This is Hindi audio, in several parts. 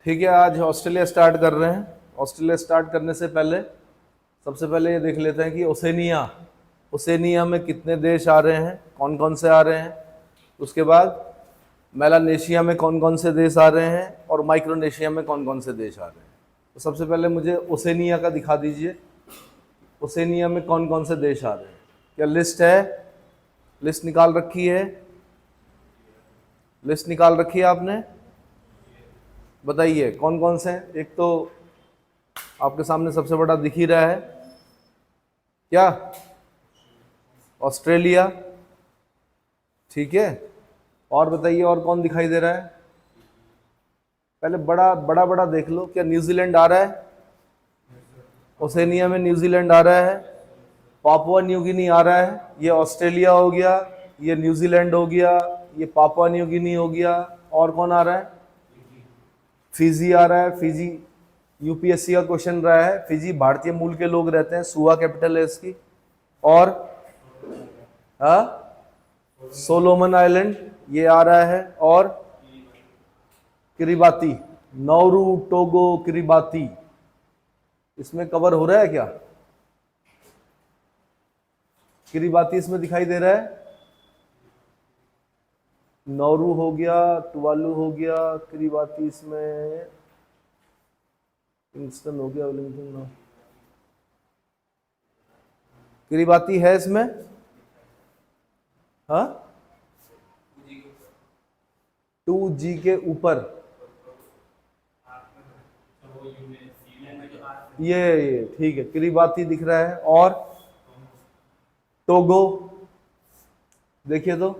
ठीक है, आज ऑस्ट्रेलिया स्टार्ट कर रहे हैं। ऑस्ट्रेलिया स्टार्ट करने से पहले सबसे पहले ये देख लेते हैं कि ओसेनिया ओसेनिया में कितने देश आ रहे हैं, कौन कौन से आ रहे हैं। उसके बाद मेलानेशिया में कौन कौन से देश आ रहे हैं और माइक्रोनेशिया में कौन कौन से देश आ रहे हैं। तो सबसे पहले मुझे ओसेनिया का दिखा दीजिए, ओसेनिया में कौन कौन से देश आ रहे हैं। क्या लिस्ट है? लिस्ट निकाल रखी है? लिस्ट निकाल रखी है आपने? बताइए कौन कौन से हैं। एक तो आपके सामने सबसे बड़ा दिख ही रहा है, क्या? ऑस्ट्रेलिया, ठीक है। और बताइए और कौन दिखाई दे रहा है? पहले बड़ा बड़ा बड़ा देख लो। क्या न्यूजीलैंड आ रहा है? ओसेनिया में न्यूजीलैंड आ रहा है। पापुआ न्यू गिनी आ रहा है। ये ऑस्ट्रेलिया हो गया, ये न्यूजीलैंड हो गया, ये पापुआ न्यू गिनी हो गया। और कौन आ रहा है? फिजी आ रहा है। फिजी यूपीएससी का क्वेश्चन रहा है। फिजी भारतीय मूल के लोग रहते हैं, सुआ कैपिटल है इसकी। और सोलोमन आइलैंड ये आ रहा है। और किरिबाती, नौरू, टोगो, किरिबाती, इसमें कवर हो रहा है क्या? किरिबाती इसमें दिखाई दे रहा है। नौरू हो गया, टुवालू हो गया, किरिबाती इसमें, किंगस्टन हो गया, वेलिंगटन ना। किरिबाती है इसमें, हाँ 2G के ऊपर। ये ठीक है, किरिबाती दिख रहा है। और टोगो देखिए तो,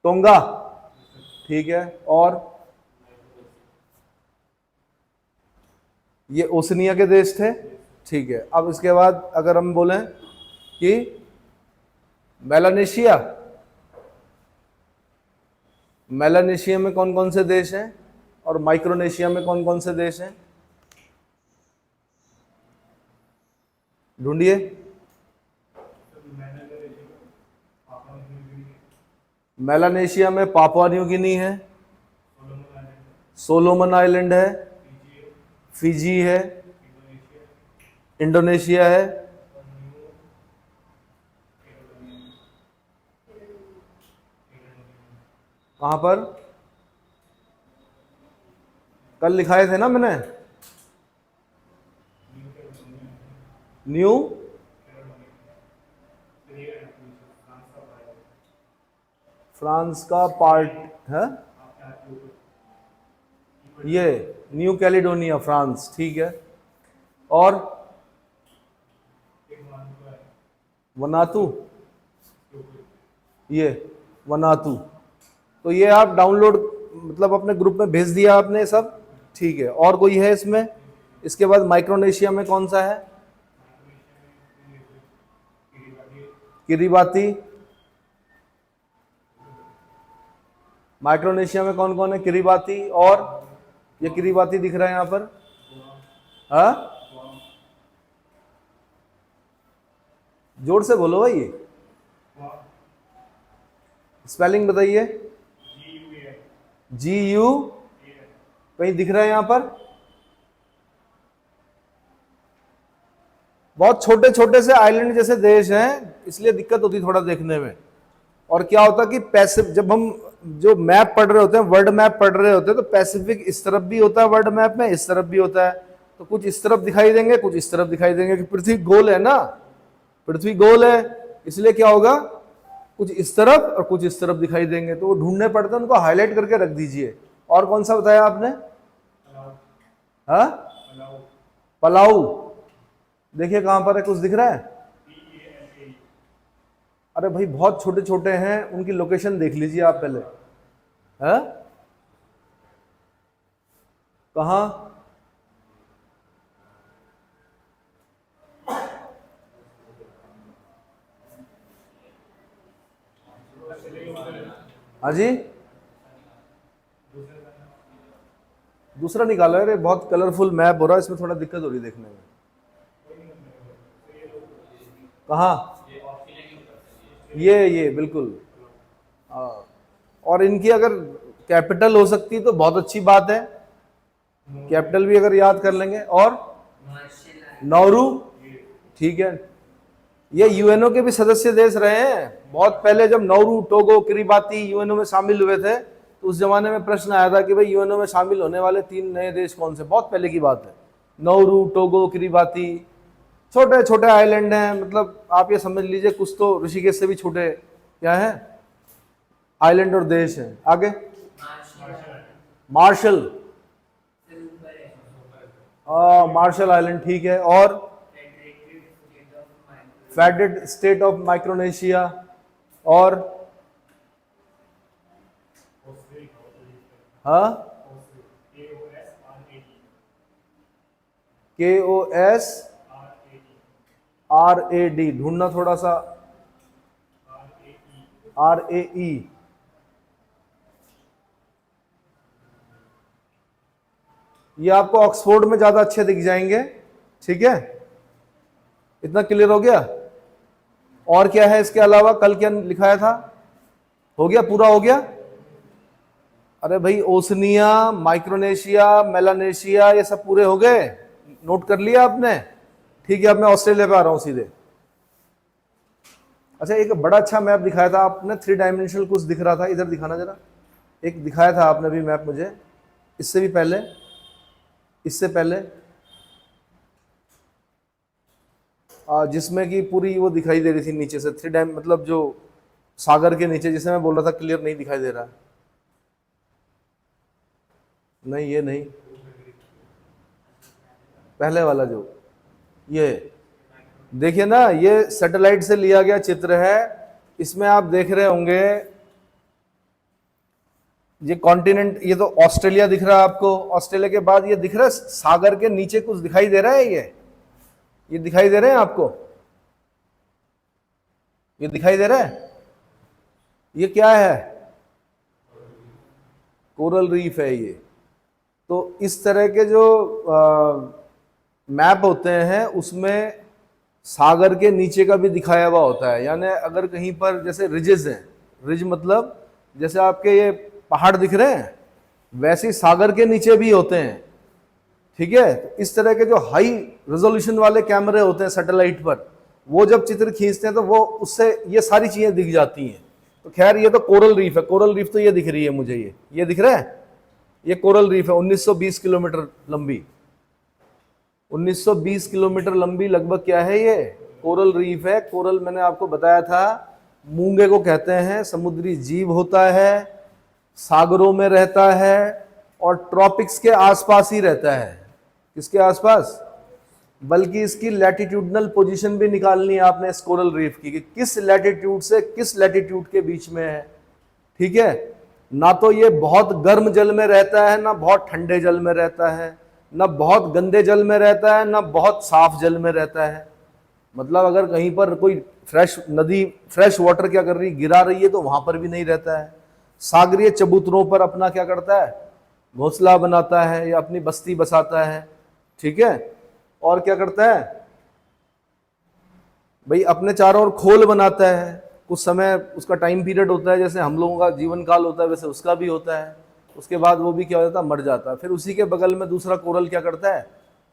टोंगा, ठीक है। और ये ओसनिया के देश थे, ठीक है। अब इसके बाद अगर हम बोलें कि मेलानेशिया, मेलानेशिया में कौन कौन से देश हैं और माइक्रोनेशिया में कौन कौन से देश हैं, ढूंढिए। मेलानेशिया में पापुआ न्यू गिनी है, सोलोमन आइलैंड है, फिजी है, इंडोनेशिया है, कहां पर? कल लिखाए थे ना मैंने, न्यू फ्रांस का पार्ट है, ये न्यू कैलिडोनिया फ्रांस, ठीक है। और वनातू, ये वनातू। तो ये आप डाउनलोड मतलब अपने ग्रुप में भेज दिया आपने सब, ठीक है। और कोई है इसमें? इसके बाद माइक्रोनेशिया में कौन सा है? किरिबाती। माइक्रोनेशिया में कौन कौन है? किरिबाती। और ये किरिबाती दिख रहा है यहां पर, हाँ जोर से बोलो भाई, स्पेलिंग बताइए। GU कहीं दिख रहा है यहां पर? बहुत छोटे छोटे से आइलैंड जैसे देश हैं, इसलिए दिक्कत होती थोड़ा देखने में। और क्या होता कि पैसिफिक, जब हम जो मैप पढ़ रहे होते हैं, वर्ल्ड मैप पढ़ रहे होते हैं, तो पैसिफिक इस तरफ भी होता है वर्ल्ड मैप में, इस तरफ भी होता है। तो कुछ इस तरफ दिखाई देंगे, कुछ इस तरफ दिखाई देंगे, कि पृथ्वी गोल है ना, पृथ्वी गोल है, इसलिए क्या होगा, कुछ इस तरफ और कुछ इस तरफ दिखाई देंगे। तो वो ढूंढने पड़ते हैं, उनको हाईलाइट करके रख दीजिए। और कौन सा बताया आपने? हाँ पलाऊ, देखिए कहां पर है, कुछ दिख रहा है? अरे भाई बहुत छोटे छोटे हैं, उनकी लोकेशन देख लीजिए आप पहले। है कहां? हाँ जी, दूसरा निकालो। अरे बहुत कलरफुल मैप हो रहा है, इसमें थोड़ा दिक्कत हो रही है देखने में। कहाँ? ये बिल्कुल। और इनकी अगर कैपिटल हो सकती तो बहुत अच्छी बात है, कैपिटल भी अगर याद कर लेंगे। और नौरू, ठीक है, ये यूएनओ के भी सदस्य देश रहे हैं बहुत पहले। जब नौरू, टोगो, किरिबाती यूएनओ में शामिल हुए थे तो उस जमाने में प्रश्न आया था कि भाई यूएनओ में शामिल होने वाले 3 नए देश कौन से, बहुत पहले की बात है। नौरू, टोगो, किरिबाती, छोटे छोटे आइलैंड हैं, मतलब आप ये समझ लीजिए कुछ तो ऋषिकेश से भी छोटे क्या है आइलैंड और देश हैं। आगे मार्शल, मार्शल आइलैंड, ठीक है। और फेडरेटेड स्टेट ऑफ माइक्रोनेशिया, और हाँ KOSRAD, ढूंढना थोड़ा सा, RAE, ये आपको ऑक्सफोर्ड में ज्यादा अच्छे दिख जाएंगे, ठीक है। इतना क्लियर हो गया। और क्या है इसके अलावा, कल क्या लिखाया था, हो गया, पूरा हो गया। अरे भाई ओसनिया, माइक्रोनेशिया, मेलानेशिया, ये सब पूरे हो गए, नोट कर लिया आपने, ठीक है। अब मैं ऑस्ट्रेलिया पे आ रहा हूं सीधे। अच्छा, एक बड़ा अच्छा मैप दिखाया था आपने, 3 डायमेंशनल कुछ दिख रहा था, इधर दिखाना जरा। एक दिखाया था आपने भी मैप मुझे, इससे भी पहले, इससे पहले, जिसमें कि पूरी वो दिखाई दे रही थी नीचे से 3 मतलब जो सागर के नीचे, जिसे मैं बोल रहा था क्लियर नहीं दिखाई दे रहा। नहीं, ये नहीं, पहले वाला जो, ये देखिए ना, ये सैटेलाइट से लिया गया चित्र है। इसमें आप देख रहे होंगे ये कॉन्टिनेंट, ये तो ऑस्ट्रेलिया दिख रहा है आपको। ऑस्ट्रेलिया के बाद ये दिख रहा है सागर के नीचे कुछ दिखाई दे रहा है, ये दिखाई दे रहे हैं आपको, ये दिखाई दे रहा है, ये क्या है, कोरल रीफ है ये। तो इस तरह के जो मैप होते हैं उसमें सागर के नीचे का भी दिखाया हुआ होता है। यानी अगर कहीं पर जैसे रिजेस हैं, रिज मतलब जैसे आपके ये पहाड़ दिख रहे हैं, वैसे ही सागर के नीचे भी होते हैं, ठीक है। तो इस तरह के जो हाई रेजोल्यूशन वाले कैमरे होते हैं सैटेलाइट पर, वो जब चित्र खींचते हैं तो वो उससे ये सारी चीजें दिख जाती हैं। तो खैर ये तो कोरल रीफ है, कोरल रीफ तो ये दिख रही है मुझे, ये दिख रहा है, ये कोरल रीफ है, 1920 किलोमीटर लंबी, 1920 किलोमीटर लंबी लगभग क्या है, ये कोरल रीफ है। कोरल मैंने आपको बताया था मूंगे को कहते हैं, समुद्री जीव होता है, सागरों में रहता है और ट्रॉपिक्स के आसपास ही रहता है। किसके आसपास, बल्कि इसकी लैटिट्यूडनल पोजीशन भी निकालनी है आपने इस कोरल रीफ की, कि किस लैटिट्यूड से किस लैटिट्यूड के बीच में है, ठीक है। ना तो ये बहुत गर्म जल में रहता है, ना बहुत ठंडे जल में रहता है, ना बहुत गंदे जल में रहता है, ना बहुत साफ जल में रहता है। मतलब अगर कहीं पर कोई फ्रेश नदी, फ्रेश वाटर क्या कर रही, गिरा रही है, तो वहां पर भी नहीं रहता है। सागरीय चबूतरों पर अपना क्या करता है, घोंसला बनाता है या अपनी बस्ती बसाता है, ठीक है। और क्या करता है भाई, अपने चारों ओर खोल बनाता है। कुछ समय उसका टाइम पीरियड होता है, जैसे हम लोगों का जीवन काल होता है वैसे उसका भी होता है। उसके बाद वो भी क्या हो जाता है, मर जाता है। फिर उसी के बगल में दूसरा कोरल क्या करता है,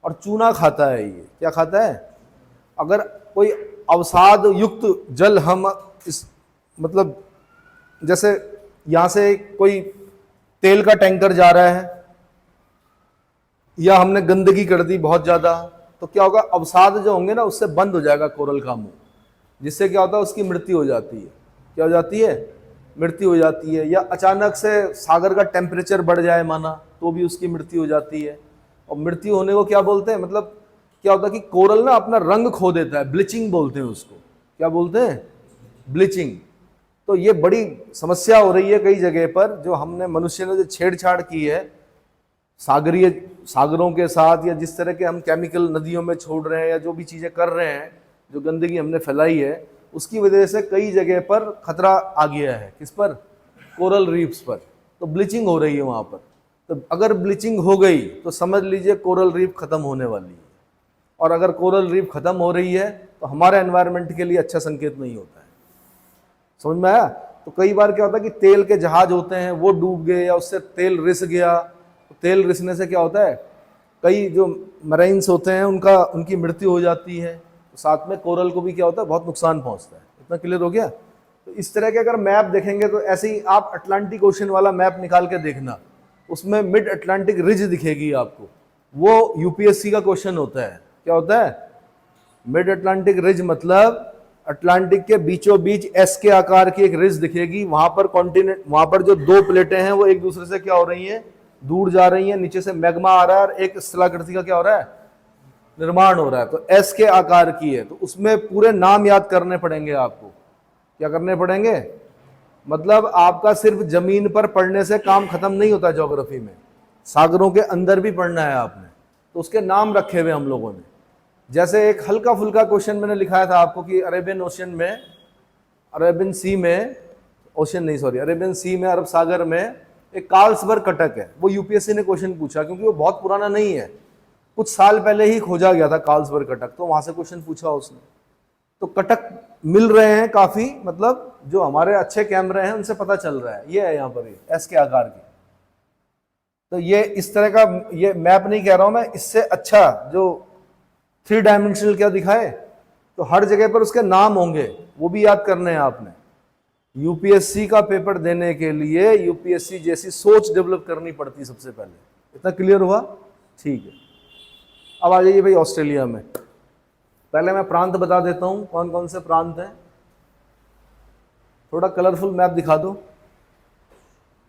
और चूना खाता है। ये क्या खाता है, अगर कोई अवसाद युक्त जल हम इस मतलब जैसे यहां से कोई तेल का टैंकर जा रहा है या हमने गंदगी कर दी बहुत ज्यादा, तो क्या होगा, अवसाद जो होंगे ना उससे बंद हो जाएगा कोरल का मुंह, जिससे क्या होता है, उसकी मृत्यु हो जाती है। क्या हो जाती है, मृत्यु हो जाती है। या अचानक से सागर का टेम्परेचर बढ़ जाए माना, तो भी उसकी मृत्यु हो जाती है। और मृत्यु होने को क्या बोलते हैं, मतलब क्या होता है कि कोरल ना अपना रंग खो देता है, ब्लीचिंग बोलते हैं उसको। क्या बोलते हैं, ब्लीचिंग। तो ये बड़ी समस्या हो रही है कई जगह पर, जो हमने मनुष्य ने जो छेड़छाड़ की है सागरीय सागरों के साथ, या जिस तरह के हम केमिकल नदियों में छोड़ रहे हैं, या जो भी चीजें कर रहे हैं, जो गंदगी हमने फैलाई है, उसकी वजह से कई जगह पर खतरा आ गया है। किस पर, कोरल रीफ्स पर। तो ब्लीचिंग हो रही है वहां पर। तो अगर ब्लीचिंग हो गई तो समझ लीजिए कोरल रीफ खत्म होने वाली है। और अगर कोरल रीफ खत्म हो रही है तो हमारे एनवायरनमेंट के लिए अच्छा संकेत नहीं होता है। समझ में आया। तो कई बार क्या होता है कि तेल के जहाज होते हैं वो डूब गए या उससे तेल रिस गया। तेल रिसने से क्या होता है, कई जो मराइन्स होते हैं उनकी मृत्यु हो जाती है। साथ में कोरल को भी क्या होता है, बहुत नुकसान पहुंचता है। इतना क्लियर हो गया। तो इस तरह के अगर मैप देखेंगे तो ऐसे ही आप अटलांटिक ओशन वाला मैप निकाल के देखना, उसमें मिड अटलांटिक रिज दिखेगी आपको। वो यूपीएससी का क्वेश्चन होता है। क्या होता है? मिड अटलांटिक रिज मतलब अटलांटिक के बीचों बीच एस के आकार की एक रिज दिखेगी। वहां पर कॉन्टिनेंट, वहां पर जो दो प्लेटें हैं वो एक दूसरे से क्या हो रही हैं, दूर जा रही हैं। नीचे से मैग्मा आ रहा है और एक स्थलाकृति का क्या हो रहा है, निर्माण हो रहा है। तो एस के आकार की है, तो उसमें पूरे नाम याद करने पड़ेंगे आपको। क्या करने पड़ेंगे? मतलब आपका सिर्फ जमीन पर पढ़ने से काम खत्म नहीं होता ज्योग्राफी में, सागरों के अंदर भी पढ़ना है आपने। तो उसके नाम रखे हुए हम लोगों ने। जैसे एक हल्का फुल्का क्वेश्चन मैंने लिखाया था आपको कि अरेबियन ओशन में, अरेबियन सी में, ओशन नहीं सॉरी, अरेबियन सी में, अरब सागर में एक कार्ल्सबर्ग कटक है। वो यूपीएससी ने क्वेश्चन पूछा, क्योंकि वो बहुत पुराना नहीं है, कुछ साल पहले ही खोजा गया था कार्ल्सबर्ग कटक, तो वहां से क्वेश्चन पूछा उसने। तो कटक मिल रहे हैं काफी, मतलब जो हमारे अच्छे कैमरे हैं उनसे पता चल रहा है। ये है यहाँ पर, ये एस के आकार की। तो ये इस तरह का, ये मैप नहीं कह रहा हूं मैं, इससे अच्छा जो 3 डायमेंशनल क्या दिखाए, तो हर जगह पर उसके नाम होंगे, वो भी याद करने हैं आपने। यूपीएससी का पेपर देने के लिए यूपीएससी जैसी सोच डेवलप करनी पड़ती सबसे पहले। इतना क्लियर हुआ? ठीक है। अब आ जाइए भाई ऑस्ट्रेलिया में। पहले मैं प्रांत बता देता हूं कौन कौन से प्रांत हैं। थोड़ा कलरफुल मैप दिखा दो।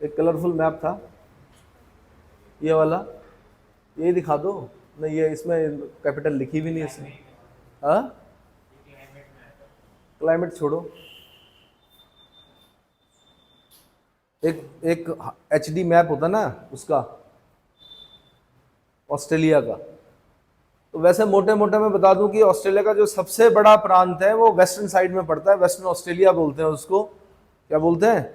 एक कलरफुल मैप था ये वाला, ये दिखा दो। नहीं, ये इसमें कैपिटल लिखी भी नहीं इसमें। हाँ, क्लाइमेट छोड़ो। एक एचडी मैप होता ना उसका, ऑस्ट्रेलिया का। तो वैसे मोटे मोटे मैं बता दूं कि ऑस्ट्रेलिया का जो सबसे बड़ा प्रांत है वो वेस्टर्न साइड में पड़ता है। वेस्टर्न ऑस्ट्रेलिया बोलते हैं उसको। क्या बोलते हैं?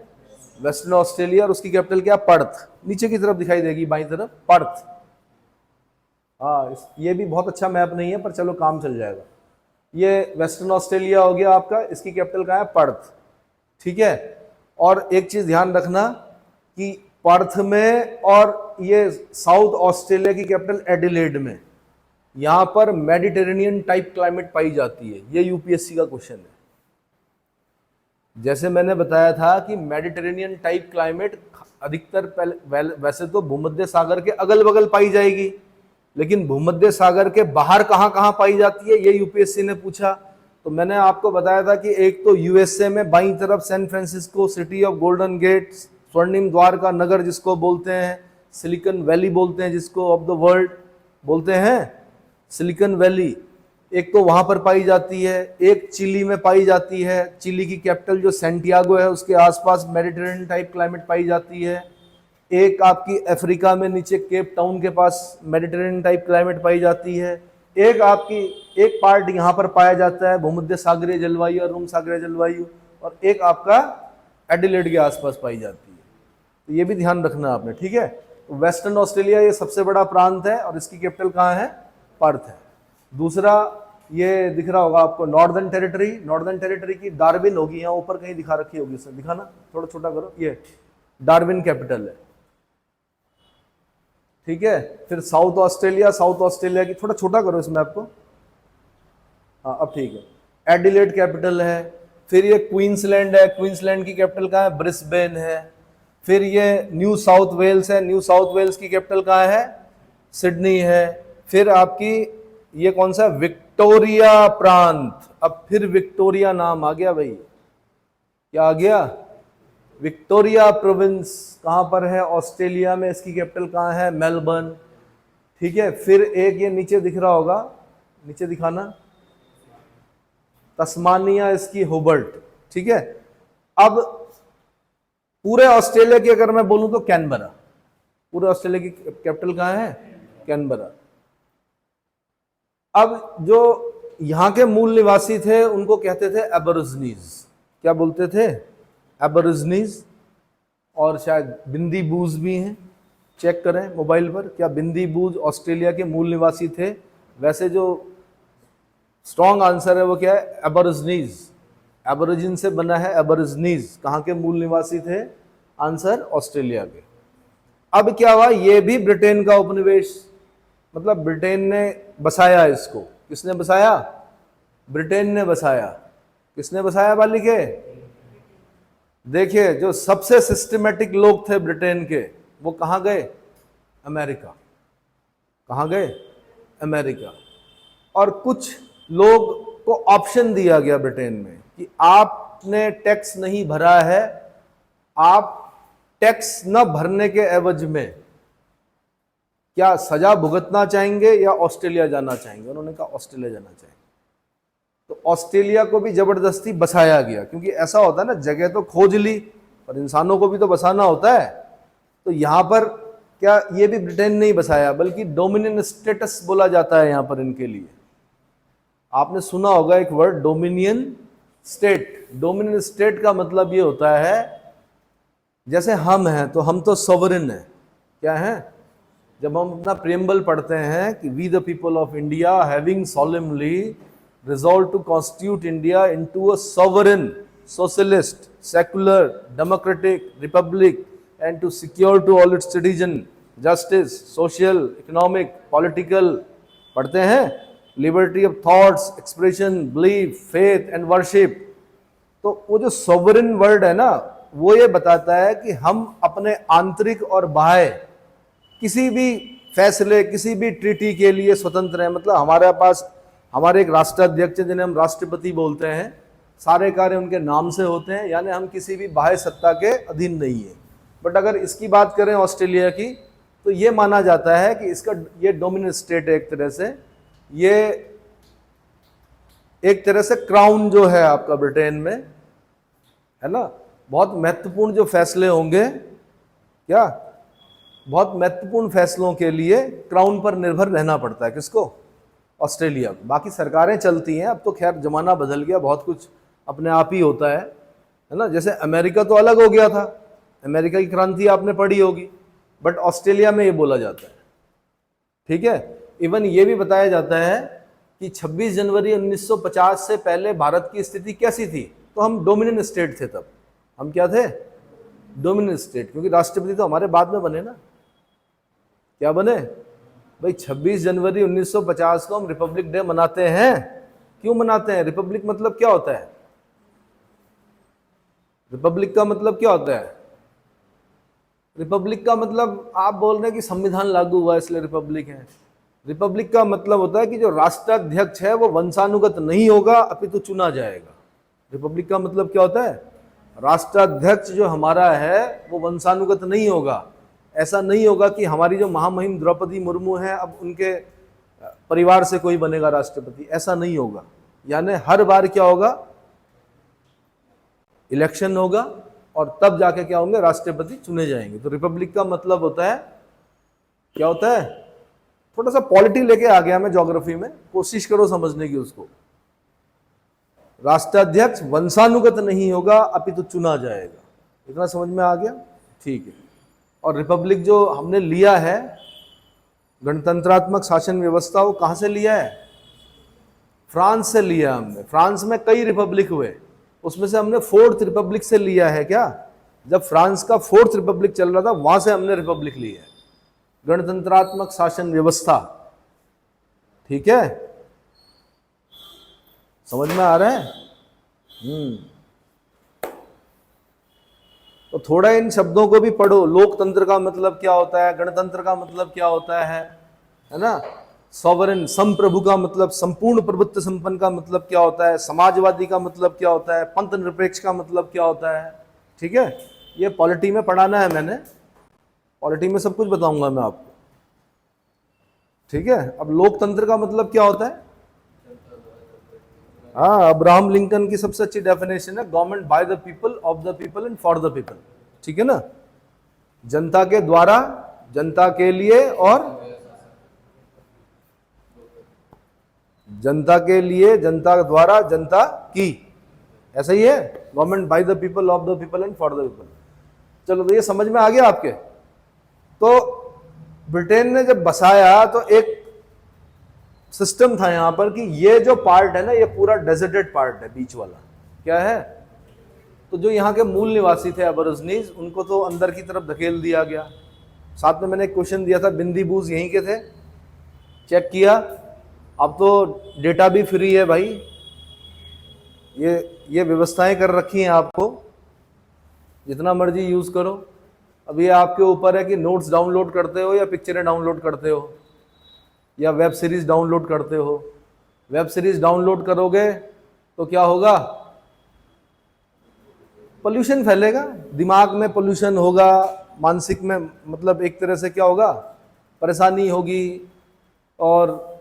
Western Australia. और उसकी कैपिटल क्या? पर्थ। नीचे की तरफ दिखाई देगी बाईं तरफ, पर्थ। हाँ, ये भी बहुत अच्छा मैप नहीं है, पर चलो काम चल जाएगा। ये वेस्टर्न ऑस्ट्रेलिया हो गया आपका, इसकी कैपिटल कहाँ है? पर्थ। ठीक है। और एक चीज ध्यान रखना कि पर्थ में और ये साउथ ऑस्ट्रेलिया की कैपिटल एडिलेड में, यहां पर मेडिटेरेनियन टाइप क्लाइमेट पाई जाती है। ये यूपीएससी का क्वेश्चन है। जैसे मैंने बताया था कि मेडिटेरेनियन टाइप क्लाइमेट अधिकतर वैसे तो भूमध्य सागर के अगल बगल पाई जाएगी, लेकिन भूमध्य सागर के बाहर कहां कहां पाई जाती है, ये यूपीएससी ने पूछा। तो मैंने आपको बताया था कि एक तो यूएसए में बाईं तरफ San Francisco, city of Golden Gate, स्वर्णिम द्वार का नगर जिसको बोलते हैं, सिलिकॉन वैली बोलते हैं जिसको, ऑफ द वर्ल्ड बोलते हैं, सिलिकॉन वैली, एक तो वहां पर पाई जाती है। एक चिली में पाई जाती है। चिली की कैपिटल जो सैंटियागो है उसके आसपास मेडिटेरेनियन टाइप क्लाइमेट पाई जाती है। एक आपकी अफ्रीका में नीचे केप टाउन के पास मेडिटेरेनियन टाइप क्लाइमेट पाई जाती है। एक आपकी एक पार्ट यहाँ पर पाया जाता है भूमध्य सागरीय जलवायु और रूम सागरीय जलवायु, और एक आपका एडिलेड के आसपास पाई जाती है। तो ये भी ध्यान रखना आपने। ठीक है। तो वेस्टर्न ऑस्ट्रेलिया ये सबसे बड़ा प्रांत है और इसकी कैपिटल कहाँ है? पर्थ है। दूसरा ये दिख रहा होगा आपको नॉर्दर्न टेरिटरी। नॉर्दर्न टेरिटरी की डार्विन होगी, यहाँ ऊपर कहीं दिखा रखी होगी, सर दिखाना, थोड़ा छोटा करो। ये डार्विन कैपिटल है। ठीक है। फिर साउथ ऑस्ट्रेलिया, साउथ ऑस्ट्रेलिया की थोड़ा छोटा करो इस मैप को। हाँ, अब ठीक है। एडिलेड कैपिटल है। फिर ये क्वींसलैंड है। क्वींसलैंड की कैपिटल कहाँ है? ब्रिस्बेन है। फिर ये न्यू साउथ वेल्स है। न्यू साउथ वेल्स की कैपिटल कहाँ है? सिडनी है। फिर आपकी ये कौन सा? विक्टोरिया प्रांत। अब फिर विक्टोरिया नाम आ गया भाई। क्या आ गया? विक्टोरिया प्रोविंस कहां पर है? ऑस्ट्रेलिया में। इसकी कैपिटल कहां है? मेलबर्न। ठीक है। फिर एक ये नीचे दिख रहा होगा, नीचे दिखाना, तस्मानिया, इसकी होबर्ट। ठीक है। अब पूरे ऑस्ट्रेलिया की अगर मैं बोलूं तो कैनबरा। पूरे ऑस्ट्रेलिया की कैपिटल कहां है? कैनबरा। अब जो यहां के मूल निवासी थे उनको कहते थे एबोरिजिनीज। क्या बोलते थे? एबोरिजिनीज। और शायद बिंदी बूज भी हैं, चेक करें मोबाइल पर, क्या बिंदी बूज ऑस्ट्रेलिया के मूल निवासी थे? वैसे जो स्ट्रॉन्ग आंसर है वो क्या है? एबोरिजिनीज। एबोरिजिन से बना है, एबोरिजनीज। कहाँ के मूल निवासी थे? आंसर ऑस्ट्रेलिया के। अब क्या हुआ, ये भी ब्रिटेन का उपनिवेश, मतलब ब्रिटेन ने बसाया इसको। किसने बसाया? ब्रिटेन ने बसाया। किसने बसाया बालिके? देखिए, जो सबसे सिस्टमेटिक लोग थे ब्रिटेन के, वो कहाँ गए? अमेरिका। कहाँ गए? अमेरिका। और कुछ लोग को ऑप्शन दिया गया ब्रिटेन में कि आपने टैक्स नहीं भरा है, आप टैक्स न भरने के एवज में क्या सजा भुगतना चाहेंगे या ऑस्ट्रेलिया जाना चाहेंगे? उन्होंने कहा ऑस्ट्रेलिया जाना चाहेंगे। तो ऑस्ट्रेलिया को भी जबरदस्ती बसाया गया, क्योंकि ऐसा होता है ना, जगह तो खोज ली पर इंसानों को भी तो बसाना होता है। तो यहां पर क्या ये भी ब्रिटेन ने ही बसाया, बल्कि डोमिनियन स्टेटस बोला जाता है यहां पर इनके लिए। आपने सुना होगा एक word, dominion state. Dominion state का मतलब ये होता है, जैसे हम हैं तो हम तो सॉवरेन हैं। क्या हैं? जब हम अपना प्रियम्बल पढ़ते हैं कि we the people of India having solemnly resolved to constitute India into a sovereign, socialist, secular, democratic republic and to secure to all its citizens justice, social, economic, political, पढ़ते हैं, liberty of thoughts, expression, belief, faith and worship। तो वो जो sovereign word है ना, वो ये बताता है कि हम अपने आंतरिक और बाह्य किसी भी फैसले, किसी भी ट्रीटी के लिए स्वतंत्र हैं। मतलब हमारे पास हमारे एक राष्ट्राध्यक्ष जिन्हें हम राष्ट्रपति बोलते हैं, सारे कार्य उनके नाम से होते हैं, यानी हम किसी भी बाह्य सत्ता के अधीन नहीं है। बट अगर इसकी बात करें ऑस्ट्रेलिया की, तो ये माना जाता है कि इसका ये डोमिनेंट स्टेट है एक तरह से। ये एक तरह से क्राउन जो है आपका ब्रिटेन में, है ना, बहुत महत्वपूर्ण जो फैसले होंगे, क्या बहुत महत्वपूर्ण फैसलों के लिए क्राउन पर निर्भर रहना पड़ता है। किसको? ऑस्ट्रेलिया। बाकी सरकारें चलती हैं, अब तो खैर जमाना बदल गया, बहुत कुछ अपने आप ही होता है ना। जैसे अमेरिका तो अलग हो गया था, अमेरिका की क्रांति आपने पढ़ी होगी, बट ऑस्ट्रेलिया में ये बोला जाता है। ठीक है। इवन ये भी बताया जाता है कि 26 जनवरी 1950 से पहले भारत की स्थिति कैसी थी? तो हम डोमिनेंट स्टेट थे। तब हम क्या थे? डोमिनेंट स्टेट, क्योंकि राष्ट्रपति तो हमारे बाद में बने ना। क्या बने भाई? 26 जनवरी 1950 को हम रिपब्लिक डे मनाते हैं। क्यों मनाते हैं? रिपब्लिक मतलब क्या होता है? रिपब्लिक का मतलब क्या होता है? रिपब्लिक का मतलब आप बोल रहे हैं कि संविधान लागू हुआ इसलिए रिपब्लिक है। रिपब्लिक का मतलब होता है कि जो राष्ट्राध्यक्ष है वो वंशानुगत नहीं होगा, अपितु चुना जाएगा। रिपब्लिक का मतलब क्या होता है? राष्ट्राध्यक्ष जो हमारा है वो वंशानुगत नहीं होगा। ऐसा नहीं होगा कि हमारी जो महामहिम द्रौपदी मुर्मू हैं, अब उनके परिवार से कोई बनेगा राष्ट्रपति, ऐसा नहीं होगा। यानी हर बार क्या होगा? इलेक्शन होगा और तब जाके क्या होंगे? राष्ट्रपति चुने जाएंगे। तो रिपब्लिक का मतलब होता है, क्या होता है? थोड़ा सा पॉलिटी लेके आ गया मैं ज्योग्राफी में, कोशिश करो समझने की उसको। राष्ट्राध्यक्ष वंशानुगत नहीं होगा, अपितु चुना जाएगा। इतना समझ में आ गया? ठीक है। और रिपब्लिक जो हमने लिया है, गणतंत्रात्मक शासन व्यवस्था, वो कहां से लिया है? फ्रांस से लिया हमने। फ्रांस में कई रिपब्लिक हुए, उसमें से हमने 4th रिपब्लिक से लिया है। क्या? जब फ्रांस का 4th रिपब्लिक चल रहा था, वहां से हमने रिपब्लिक ली है, गणतंत्रात्मक शासन व्यवस्था। ठीक है, समझ में आ रहा है? तो थोड़ा इन शब्दों को भी पढ़ो। लोकतंत्र का मतलब क्या होता है? गणतंत्र का मतलब क्या होता है ना? सॉवरेन, संप्रभु का मतलब संपूर्ण प्रभुत्व संपन्न का मतलब क्या होता है? समाजवादी का मतलब क्या होता है? पंथ निरपेक्ष का मतलब क्या होता है? ठीक है, ये पॉलिटी में पढ़ाना है मैंने, पॉलिटी में सब कुछ बताऊंगा मैं आपको। ठीक है। अब लोकतंत्र का मतलब क्या होता है? हाँ, अब्राहम लिंकन की सबसे अच्छी डेफिनेशन है, government by the people, of the people and for the people. ठीक है ना? जनता के द्वारा, जनता के लिए और जनता के लिए, जनता द्वारा, जनता की। ऐसा ही है, government by the people, of the people and for the people. चलो, तो ये समझ में आ गया आपके। तो ब्रिटेन ने जब बसाया तो एक सिस्टम था यहां पर कि ये जो पार्ट है ना, ये पूरा डेजर्टेड पार्ट है, बीच वाला। क्या है? तो जो यहाँ के मूल निवासी थे एबोरिजिनीज, उनको तो अंदर की तरफ धकेल दिया गया। साथ में मैंने एक क्वेश्चन दिया था, बिंदी बूज यहीं के थे, चेक किया। अब तो डेटा भी फ्री है भाई, ये व्यवस्थाएं कर रखी हैं आपको, जितना मर्जी यूज करो। अब ये आपके ऊपर है कि नोट्स डाउनलोड करते हो या पिक्चरें डाउनलोड करते हो या वेब सीरीज डाउनलोड करते हो। वेब सीरीज डाउनलोड करोगे तो क्या होगा? पोल्यूशन फैलेगा, दिमाग में पोल्यूशन होगा, मानसिक में मतलब एक तरह से क्या होगा, परेशानी होगी और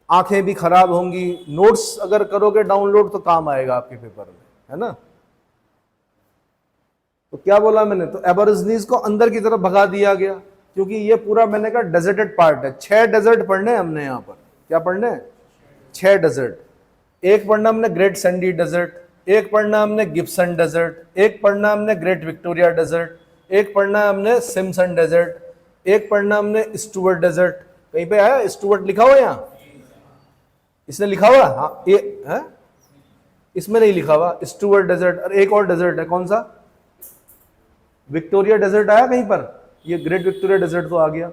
आंखें भी खराब होंगी। नोट्स अगर करोगे डाउनलोड तो काम आएगा आपके पेपर में, है ना। तो क्या बोला मैंने, तो एबोरिजिनीज को अंदर की तरफ भगा दिया गया, क्योंकि ये पूरा मैंने कहा डेजर्टेड पार्ट है। 6 डेजर्ट पढ़ने हमने यहाँ पर, क्या पढ़ने हैं? 6 डेजर्ट। एक पढ़ना हमने ग्रेट सैंडी डेजर्ट, एक पढ़ना हमने गिब्सन डेजर्ट, एक पढ़ना हमने ग्रेट विक्टोरिया डेजर्ट, एक पढ़ना हमने सिम्पसन डेजर्ट, एक पढ़ना हमने स्टुअर्ट डेजर्ट। कहीं पे आया स्टुअर्ट लिखा हुआ? यहाँ इसने लिखा हुआ? हाँ, ये है, इसमें नहीं लिखा हुआ स्टुअर्ट डेजर्ट। और एक और डेजर्ट है, कौन सा? विक्टोरिया डेजर्ट आया कहीं पर? ये ग्रेट विक्टोरिया डेजर्ट तो आ गया।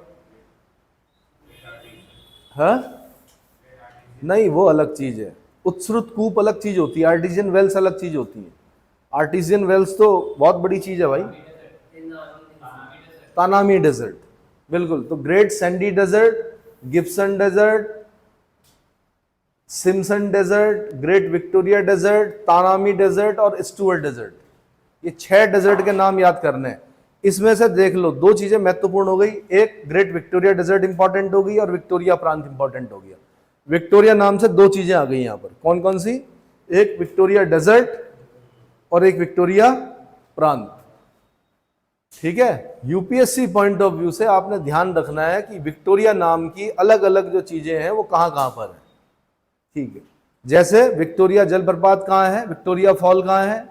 हाँ नहीं, वो अलग चीज है। उत्सृत कूप अलग चीज होती है, आर्टिजियन वेल्स अलग चीज होती है। आर्टिजियन वेल्स तो बहुत बड़ी चीज है भाई। तानामी डेजर्ट, बिल्कुल। तो great sandy desert, Gibson desert, Simpson desert, great Victoria desert, Tanami desert और स्टुअर्ट डेजर्ट, ये 6 डेजर्ट के नाम याद करने हैं। इसमें से देख लो, 2 चीजें महत्वपूर्ण हो गई, एक ग्रेट विक्टोरिया डेजर्ट इंपॉर्टेंट हो गई और विक्टोरिया प्रांत इंपॉर्टेंट हो गया। विक्टोरिया नाम से 2 चीजें आ गई यहां पर, कौन कौन सी? एक विक्टोरिया डेजर्ट और एक विक्टोरिया प्रांत। ठीक है, यूपीएससी पॉइंट ऑफ व्यू से आपने ध्यान रखना है कि विक्टोरिया नाम की अलग अलग जो चीजें हैं वो कहां कहां पर है। ठीक है, जैसे विक्टोरिया जलप्रपात कहां है? विक्टोरिया फॉल कहां है?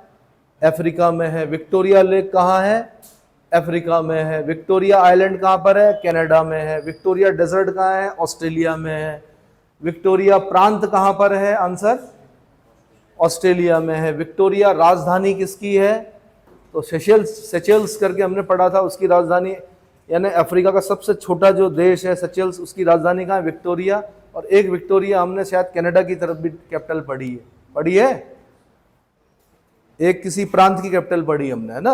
अफ्रीका में है। विक्टोरिया लेक कहां है? अफ्रीका में है। विक्टोरिया आइलैंड कहां पर है? कनाडा में है। विक्टोरिया डेजर्ट कहां है? ऑस्ट्रेलिया में है। विक्टोरिया प्रांत कहां पर है? आंसर ऑस्ट्रेलिया में है। विक्टोरिया राजधानी किसकी है? तो सेचेल्स करके हमने पढ़ा था, उसकी राजधानी, यानी अफ्रीका का सबसे छोटा जो देश है सेचेल्स, उसकी राजधानी कहाँ है? विक्टोरिया। और एक विक्टोरिया हमने शायद कनाडा की तरफ भी कैपिटल पढ़ी है, एक किसी प्रांत की कैपिटल पढ़ी हमने, है ना।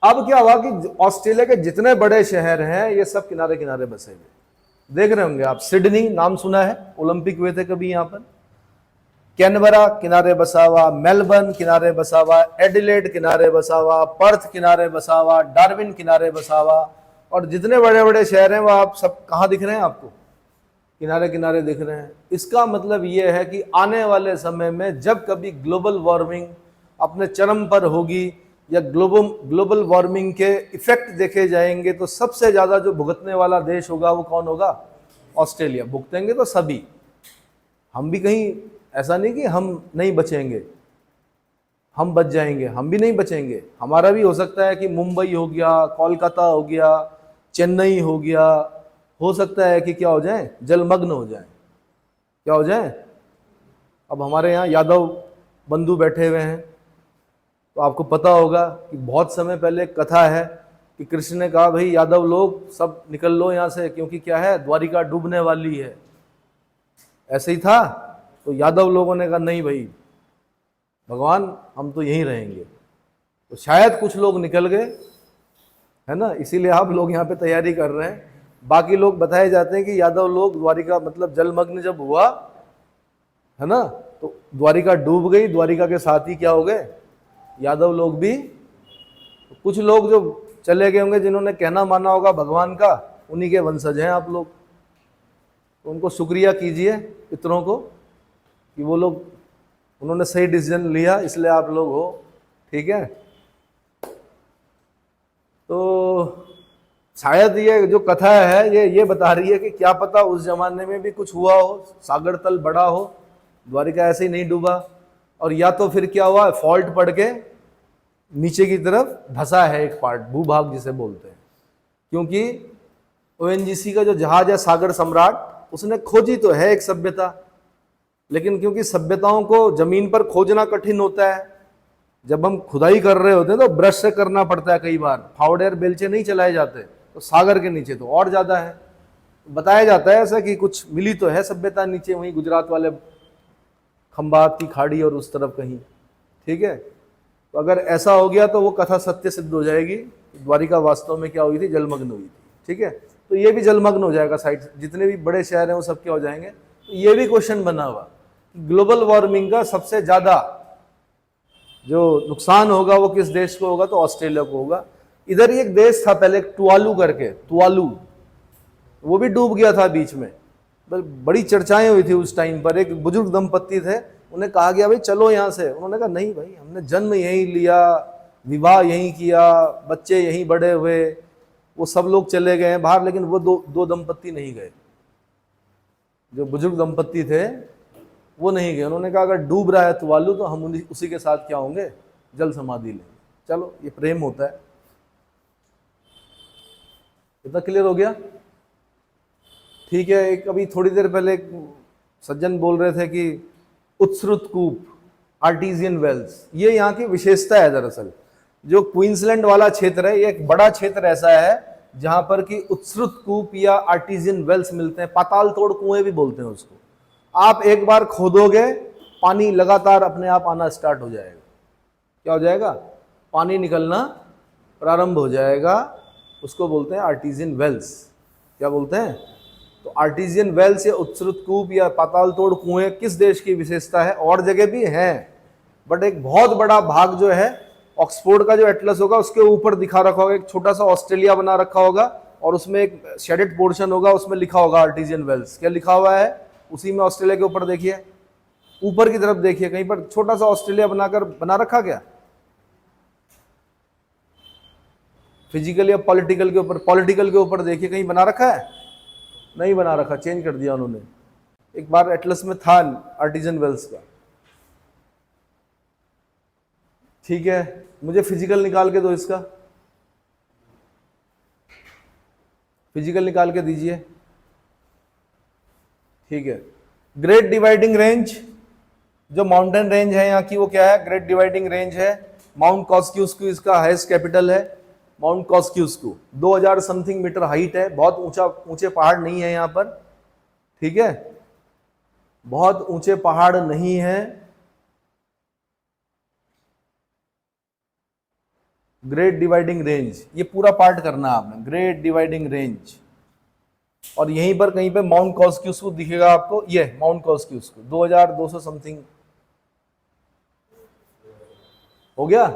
अब क्या हुआ कि ऑस्ट्रेलिया के जितने बड़े शहर हैं ये सब किनारे किनारे बसे हुए। देख रहे होंगे आप, सिडनी नाम सुना है, ओलंपिक हुए थे कभी यहाँ पर। कैनबरा किनारे बसा हुआ, मेलबर्न किनारे बसा हुआ, एडिलेड किनारे बसा हुआ, पर्थ किनारे बसा हुआ, डार्विन किनारे बसा हुआ। और जितने बड़े बड़े शहर हैं वो आप सब कहाँ दिख रहे हैं आपको? किनारे किनारे दिख रहे हैं। इसका मतलब ये है कि आने वाले समय में जब कभी ग्लोबल वार्मिंग अपने चरम पर होगी या ग्लोबल वार्मिंग के इफेक्ट देखे जाएंगे, तो सबसे ज्यादा जो भुगतने वाला देश होगा वो कौन होगा? ऑस्ट्रेलिया। भुगतेंगे तो सभी, हम भी कहीं ऐसा नहीं कि हम नहीं बचेंगे, हम बच जाएंगे, हम भी नहीं बचेंगे। हमारा भी हो सकता है कि मुंबई हो गया, कोलकाता हो गया, चेन्नई हो गया, हो सकता है कि क्या हो जाए? जलमग्न हो जाए। क्या हो जाए? अब हमारे यहाँ यादव बंधु बैठे हुए हैं, तो आपको पता होगा कि बहुत समय पहले कथा है कि कृष्ण ने कहा भाई यादव लोग सब निकल लो यहाँ से, क्योंकि क्या है? द्वारिका डूबने वाली है। ऐसे ही था। तो यादव लोगों ने कहा नहीं भाई भगवान, हम तो यहीं रहेंगे। तो शायद कुछ लोग निकल गए, है ना, इसीलिए आप लोग यहाँ पे तैयारी कर रहे हैं। बाकी लोग बताए जाते हैं कि यादव लोग द्वारिका मतलब जलमग्न जब हुआ, है ना, तो द्वारिका डूब गई, द्वारिका के साथ ही क्या हो गए? यादव लोग भी। तो कुछ लोग जो चले गए होंगे, जिन्होंने कहना माना होगा भगवान का, उन्हीं के वंशज हैं आप लोग। तो उनको शुक्रिया कीजिए पितरों को कि वो लोग, उन्होंने सही डिसीजन लिया, इसलिए आप लोग हो। ठीक है, तो शायद ये जो कथा है ये बता रही है कि क्या पता उस जमाने में भी कुछ हुआ हो, सागर तल बड़ा हो, द्वारिका ऐसे ही नहीं डूबा। और या तो फिर क्या हुआ, फॉल्ट पड़ के नीचे की तरफ धंसा है एक पार्ट, भूभाग जिसे बोलते हैं। क्योंकि ओएनजीसी का जो जहाज है सागर सम्राट, उसने खोजी तो है एक सभ्यता, लेकिन क्योंकि सभ्यताओं को जमीन पर खोजना कठिन होता है, जब हम खुदाई कर रहे होते हैं तो ब्रश से करना पड़ता है, कई बार फावड़े और बेलचे नहीं चलाए जाते, तो सागर के नीचे तो और ज्यादा है। बताया जाता है ऐसा कि कुछ मिली तो है सभ्यता नीचे, वहीं गुजरात वाले खंबात की खाड़ी और उस तरफ कहीं। ठीक है, तो अगर ऐसा हो गया तो वो कथा सत्य सिद्ध हो जाएगी, द्वारिका वास्तव में क्या हुई थी, जलमग्न हुई थी। ठीक है, तो ये भी जलमग्न हो जाएगा, साइड जितने भी बड़े शहर हैं वो सब क्या हो जाएंगे। तो ये भी क्वेश्चन बना हुआ, ग्लोबल वार्मिंग का सबसे ज्यादा जो नुकसान होगा वो किस देश को होगा, तो ऑस्ट्रेलिया को होगा। इधर ही एक देश था पहले टुवालू करके, टुवालू, वो भी डूब गया था बीच में, बड़ी चर्चाएं हुई थी उस टाइम पर। एक बुजुर्ग दंपत्ति थे, उन्हें कहा गया भाई चलो यहाँ से, उन्होंने कहा नहीं भाई, हमने जन्म यहीं लिया, विवाह यहीं किया, बच्चे यहीं बड़े हुए, वो सब लोग चले गए हैं बाहर, लेकिन वो दो दंपत्ति नहीं गए, जो बुजुर्ग दंपत्ति थे वो नहीं गए। उन्होंने कहा अगर डूब रहा है तुवालू तो हम उसी के साथ क्या होंगे, जल समाधि लेंगे। चलो, ये प्रेम होता है। इतना क्लियर हो गया? ठीक है, एक अभी थोड़ी देर पहले एक सज्जन बोल रहे थे कि उत्सृत कूप, आर्टिजियन वेल्स, ये यहाँ की विशेषता है। दरअसल जो क्वींसलैंड वाला क्षेत्र है, ये एक बड़ा क्षेत्र ऐसा है जहां पर कि उत्सृत कूप या आर्टिजियन वेल्स मिलते हैं, पाताल तोड़ कुएं भी बोलते हैं उसको। आप एक बार खोदोगे, पानी लगातार अपने आप आना स्टार्ट हो जाएगा। क्या हो जाएगा? पानी निकलना प्रारंभ हो जाएगा, उसको बोलते हैं आर्टिजियन वेल्स। क्या बोलते हैं? तो आर्टिजियन वेल्स या उत्सृत कूप या पाताल तोड़ कुएं किस देश की विशेषता है? और जगह भी है, बट एक बहुत बड़ा भाग जो है, ऑक्सफोर्ड का जो एटलस होगा उसके ऊपर दिखा रखा होगा, एक छोटा सा ऑस्ट्रेलिया बना रखा होगा और उसमें एक शेडेड पोर्शन होगा, उसमें लिखा होगा आर्टिजियन वेल्स। क्या लिखा हुआ है उसी में? ऑस्ट्रेलिया के ऊपर देखिए, ऊपर की तरफ देखिए, कहीं पर छोटा सा ऑस्ट्रेलिया बनाकर बना रखा क्या? फिजिकल या पॉलिटिकल के ऊपर? पॉलिटिकल के ऊपर देखिए, कहीं बना रखा है? नहीं बना रखा, चेंज कर दिया उन्होंने। एक बार एटलस में था आर्टिजियन वेल्स का। ठीक है, मुझे फिजिकल निकाल के दो इसका, फिजिकल निकाल के दीजिए। ठीक है, ग्रेट डिवाइडिंग रेंज, जो माउंटेन रेंज है यहाँ की, वो क्या है? ग्रेट डिवाइडिंग रेंज है। माउंट कॉस्क्यूस्कू इसका हाईएस्ट कैपिटल है, माउंट कॉस्क्यूस्कू। 2000 समथिंग मीटर हाइट है, बहुत ऊंचे पहाड़ नहीं है यहाँ पर। ठीक है, बहुत ऊंचे पहाड़ नहीं है। ग्रेट डिवाइडिंग रेंज, ये पूरा पार्ट करना है आपने, ग्रेट डिवाइडिंग रेंज। और यहीं पर कहीं पे माउंट कॉस्क्यूस्कू दिखेगा आपको, ये माउंट कॉस्क्यूस्कू 2200 समथिंग हो गया।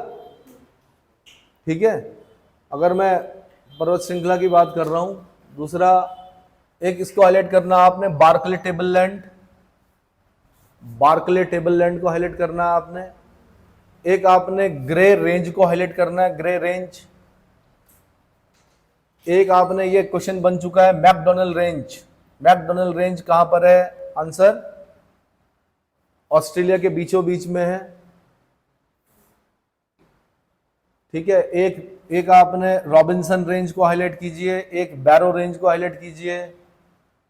ठीक है, अगर मैं पर्वत श्रृंखला की बात कर रहा हूं, दूसरा एक इसको हाईलाइट करना आपने, Barkly Tableland, Barkly Tableland को हाईलाइट करना है आपने। एक आपने ग्रे रेंज को हाईलाइट करना है, ग्रे रेंज। एक आपने, ये क्वेश्चन बन चुका है, मैकडोनल रेंज। मैकडोनल रेंज कहां पर है? आंसर ऑस्ट्रेलिया के बीचों बीच में है। ठीक है, एक आपने रॉबिन्सन रेंज को हाईलाइट कीजिए, एक बैरो रेंज को हाईलाइट कीजिए।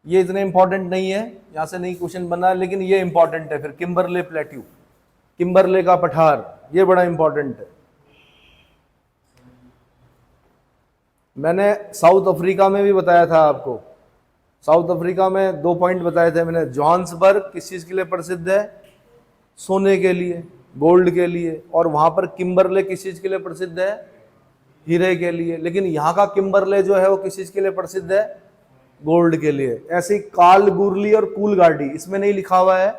ये इतने इंपॉर्टेंट नहीं है, यहां से नहीं क्वेश्चन बना, लेकिन ये इंपॉर्टेंट है। फिर किम्बरले प्लेट्यू, किम्बरले का पठार, ये बड़ा इंपॉर्टेंट है। मैंने साउथ अफ्रीका में भी बताया था आपको, साउथ अफ्रीका में 2 पॉइंट बताए थे मैंने। जोहान्सबर्ग किस चीज के लिए प्रसिद्ध है? सोने के लिए, गोल्ड के लिए। और वहां पर किम्बरले किस चीज के लिए प्रसिद्ध है? हीरे के लिए। लेकिन यहाँ का किम्बरले जो है वो किस चीज के लिए प्रसिद्ध है? गोल्ड के लिए। ऐसे ही कालगुरली और कूलगार्डी, इसमें नहीं लिखा हुआ है,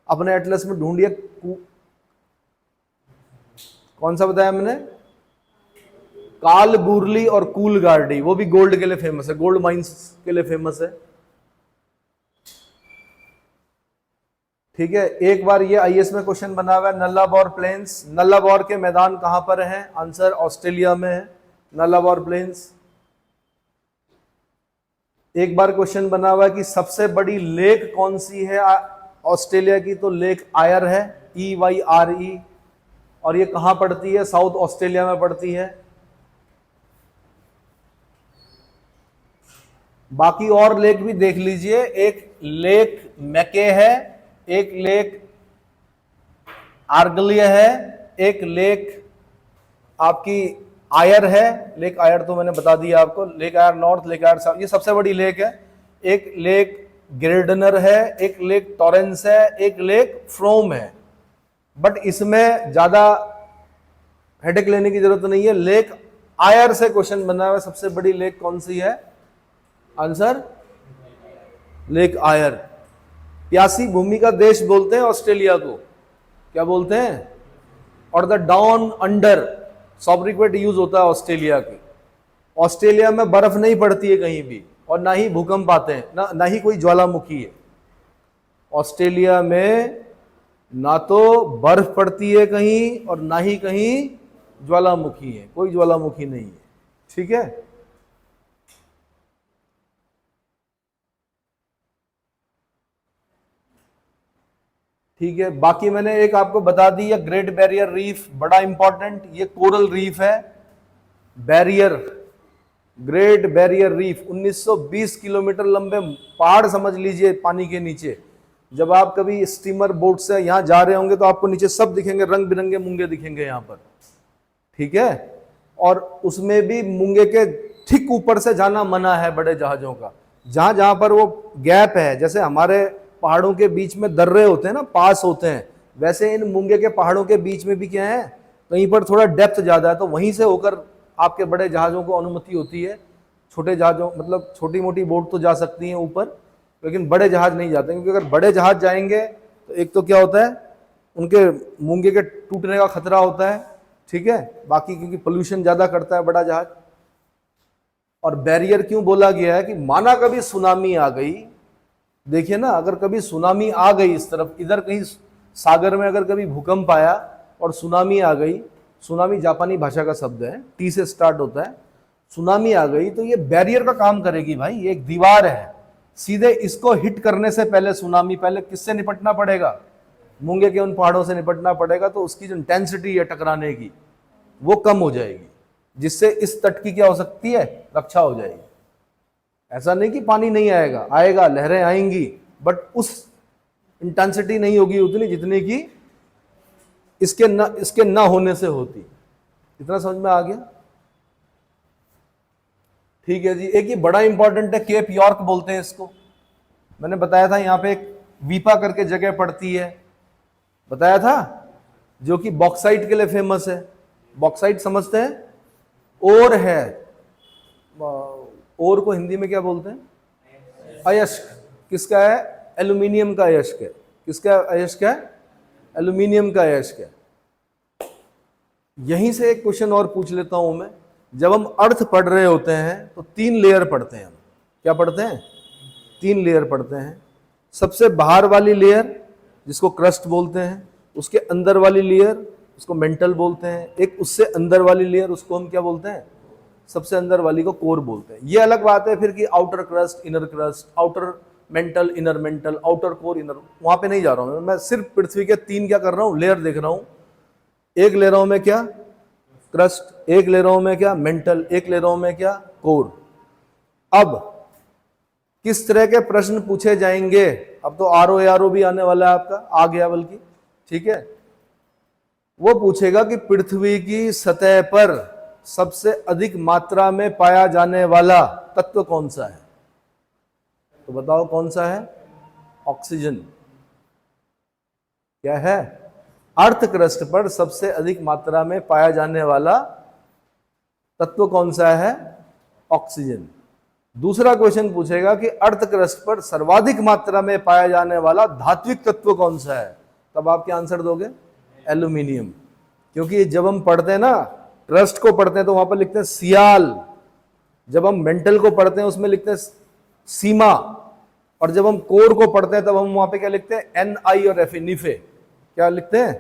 अपने एटलस में ढूंढिए। कौन सा बताया मैंने? कालगुरली और कूलगार्डी, वो भी गोल्ड के लिए फेमस है, गोल्ड माइंस के लिए फेमस है। ठीक है, एक बार ये आईएएस में क्वेश्चन बना हुआ है, नल्लाबौर प्लेन्स। नल्लाबौर के मैदान कहां पर हैं? आंसर ऑस्ट्रेलिया में है, नल्लाबौर प्लेन्स। एक बार क्वेश्चन बना हुआ है कि सबसे बड़ी लेक कौन सी है ऑस्ट्रेलिया की? तो लेक आयर है, EYRE। और ये कहां पड़ती है? साउथ ऑस्ट्रेलिया में पड़ती है। बाकी और लेक भी देख लीजिए, एक लेक मैके है, एक लेक आर्गल्य है, एक लेक आपकी आयर है, लेक आयर तो मैंने बता दिया आपको, लेक आयर नॉर्थ, लेक आयर साउथ, ये सबसे बड़ी लेक है। एक लेक गिरडनर है, एक लेक टॉरेंस है, एक लेक फ्रोम है। बट इसमें ज्यादा हेडेक लेने की जरूरत नहीं है। लेक आयर से क्वेश्चन बना हुआ, सबसे बड़ी लेक कौन सी है? आंसर लेक आयर। प्यासी भूमि का देश बोलते हैं ऑस्ट्रेलिया को, क्या बोलते हैं? और द डाउन अंडर सॉब्रिक्वेट यूज होता है ऑस्ट्रेलिया के। ऑस्ट्रेलिया में बर्फ नहीं पड़ती है कहीं भी, और ना ही भूकंप आते हैं, ना ही कोई ज्वालामुखी है। ऑस्ट्रेलिया में ना तो बर्फ पड़ती है कहीं और ना ही कहीं ज्वालामुखी है, कोई ज्वालामुखी नहीं है। ठीक है, ठीक है। बाकी मैंने एक आपको बता दी है, ग्रेट बैरियर रीफ बड़ा इंपॉर्टेंट, ये कोरल रीफ है। Barrier, great barrier reef 1920 kilometre लंबे पहाड़ समझ लीजिए पानी के नीचे। जब आप कभी स्टीमर बोट से यहां जा रहे होंगे तो आपको नीचे सब दिखेंगे, रंग बिरंगे मूंगे दिखेंगे यहां पर, ठीक है। और उसमें भी मूंगे के ठीक ऊपर से जाना मना है बड़े जहाजों का। जहां जहां पर वो गैप है, जैसे हमारे पहाड़ों के बीच में दर्रे होते हैं ना, पास होते हैं, वैसे इन मूंगे के पहाड़ों के बीच में भी क्या है, कहीं पर थोड़ा डेप्थ ज्यादा है, तो वहीं से होकर आपके बड़े जहाजों को अनुमति होती है। छोटे जहाजों मतलब छोटी मोटी बोट तो जा सकती हैं ऊपर, लेकिन बड़े जहाज नहीं जाते, क्योंकि अगर बड़े जहाज जाएंगे तो एक तो क्या होता है, उनके मूंगे के टूटने का खतरा होता है, ठीक है। बाकी क्योंकि पोल्यूशन ज्यादा करता है बड़ा जहाज। और बैरियर क्यों बोला गया है कि माना कभी सुनामी आ गई, देखिए ना, अगर कभी सुनामी आ गई इस तरफ, इधर कहीं सागर में अगर कभी भूकंप आया और सुनामी आ गई, सुनामी जापानी भाषा का शब्द है, टी से स्टार्ट होता है, सुनामी आ गई तो ये बैरियर का काम करेगी भाई। ये एक दीवार है, सीधे इसको हिट करने से पहले सुनामी, पहले किससे निपटना पड़ेगा? मूंगे के उन पहाड़ों से निपटना पड़ेगा, तो उसकी जो इंटेंसिटी है टकराने की वो कम हो जाएगी, जिससे इस तट की क्या हो सकती है, रक्षा हो जाएगी। ऐसा नहीं कि पानी नहीं आएगा, आएगा, लहरें आएंगी, बट उस इंटेंसिटी नहीं होगी उतनी जितनी कि इसके ना होने से होती। इतना समझ में आ गया? ठीक है जी। एक ये बड़ा इंपॉर्टेंट है, केप यॉर्क बोलते हैं इसको, मैंने बताया था। यहां पे एक वीपा करके जगह पड़ती है, बताया था, जो कि बॉक्साइट के लिए फेमस है। बॉक्साइट समझते हैं? ओर है, ओर को हिंदी में क्या बोलते हैं? अयस्क। किसका है? एल्यूमिनियम का अयस्क है। किसका अयस्क है? एल्यूमिनियम का अयस्क है। यहीं से एक क्वेश्चन और पूछ लेता हूं मैं। जब हम अर्थ पढ़ रहे होते हैं तो 3 लेयर पढ़ते हैं हम। क्या पढ़ते हैं? 3 लेयर पढ़ते हैं। सबसे बाहर वाली लेयर जिसको क्रस्ट बोलते हैं, उसके अंदर वाली लेयर उसको मेंटल बोलते हैं, एक उससे अंदर वाली लेयर उसको हम क्या बोलते हैं? सबसे अंदर वाली को कोर बोलते हैं। ये अलग बात है फिर कि outer crust, inner crust, outer mental, inner mental, outer core, inner, वहां पे नहीं जा रहा हूं मैं सिर्फ पृथ्वी के 3 क्या कर रहा हूं, लेयर देख रहा हूं। एक लेयरों में क्या? क्रस्ट, एक लेयरों में क्या? मेंटल, एक लेयरों में क्या? कोर। अब किस तरह के प्रश्न पूछे जाएंगे? अब तो आरओ आरओ भी आने वाला है आपका, आ गया बल्कि, ठीक है। वो पूछेगा कि पृथ्वी की सतह पर सबसे अधिक मात्रा में पाया जाने वाला तत्व कौन सा है? तो बताओ कौन सा है? ऑक्सीजन। क्या है? अर्थ क्रस्ट पर सबसे अधिक मात्रा में पाया जाने वाला तत्व कौन सा है? ऑक्सीजन। दूसरा क्वेश्चन पूछेगा कि अर्थ क्रस्ट पर सर्वाधिक मात्रा में पाया जाने वाला धात्विक तत्व कौन सा है? तब आप क्या आंसर दोगे? एल्यूमिनियम। क्योंकि जब हम पढ़ते हैं ना, क्रस्ट को पढ़ते हैं तो वहां पर लिखते हैं सियाल, जब हम मेंटल को पढ़ते हैं उसमें लिखते हैं सीमा, और जब हम कोर को पढ़ते हैं तब हम वहां पे क्या लिखते हैं? NI और FE, निफे। क्या लिखते हैं?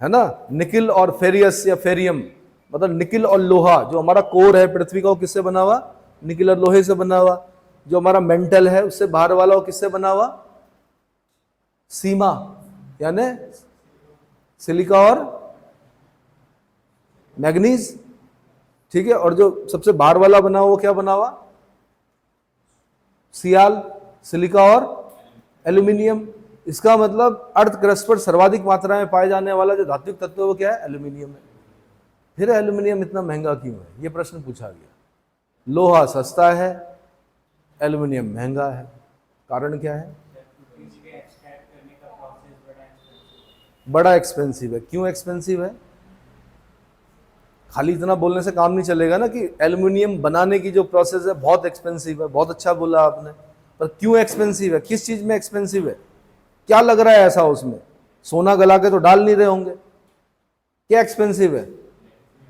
है ना, निकिल और फेरियस या फेरियम, मतलब निकिल और लोहा। जो हमारा कोर है पृथ्वी का वो किससे बना हुआ? निकिल और लोहे से बना हुआ। जो हमारा मेंटल है उससे बाहर वाला वो किससे बना हुआ? सीमा, यानी सिलिका और मैग्नीज, ठीक है। और जो सबसे बाहर वाला बना हुआ वो क्या बना हुआ? सियाल, सिलिका और एल्यूमिनियम। इसका मतलब अर्थ क्रस्ट पर सर्वाधिक मात्रा में पाए जाने वाला जो धात्विक तत्व है वो क्या है? एल्यूमिनियम है। फिर एल्यूमिनियम इतना महंगा क्यों है? ये प्रश्न पूछा गया। लोहा सस्ता है, एल्यूमिनियम महंगा है, कारण क्या है? बड़ा एक्सपेंसिव है। क्यों एक्सपेंसिव है? खाली इतना बोलने से काम नहीं चलेगा ना कि एल्युमिनियम बनाने की जो प्रोसेस है बहुत एक्सपेंसिव है। बहुत अच्छा बोला आपने, पर क्यों एक्सपेंसिव है? किस चीज में एक्सपेंसिव है? क्या लग रहा है ऐसा उसमें? सोना गला के तो डाल नहीं रहे होंगे। क्या एक्सपेंसिव है?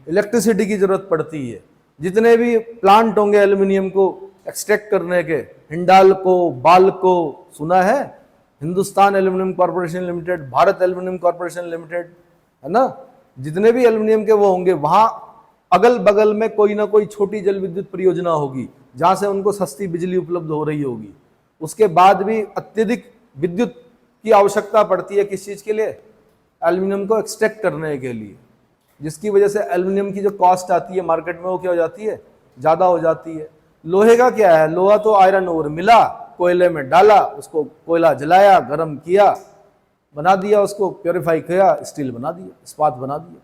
इलेक्ट्रिसिटी की जरूरत पड़ती है। जितने भी प्लांट होंगे एल्युमिनियम को एक्सट्रैक्ट करने के, हिंडाल्को, बाल्को, सुना है? Hindustan aluminium corporation limited, Bharat aluminium corporation limited, है ना? जितने भी एल्यूमिनियम के वो होंगे, वहां अगल बगल में कोई ना कोई छोटी जल विद्युत परियोजना होगी जहां से उनको सस्ती बिजली उपलब्ध हो रही होगी। उसके बाद भी अत्यधिक विद्युत की आवश्यकता पड़ती है। किस चीज के लिए? एल्यूमिनियम को एक्सट्रैक्ट करने के लिए, जिसकी वजह से एल्यूमिनियम की जो कॉस्ट आती है मार्केट में वो क्या हो जाती है? ज्यादा हो जाती है। लोहे का क्या है? लोहा तो आयरन ओर मिला, कोयले में डाला, उसको कोयला जलाया, गर्म किया, बना दिया, उसको प्योरीफाई किया, स्टील बना दिया, इस्पात बना दिया।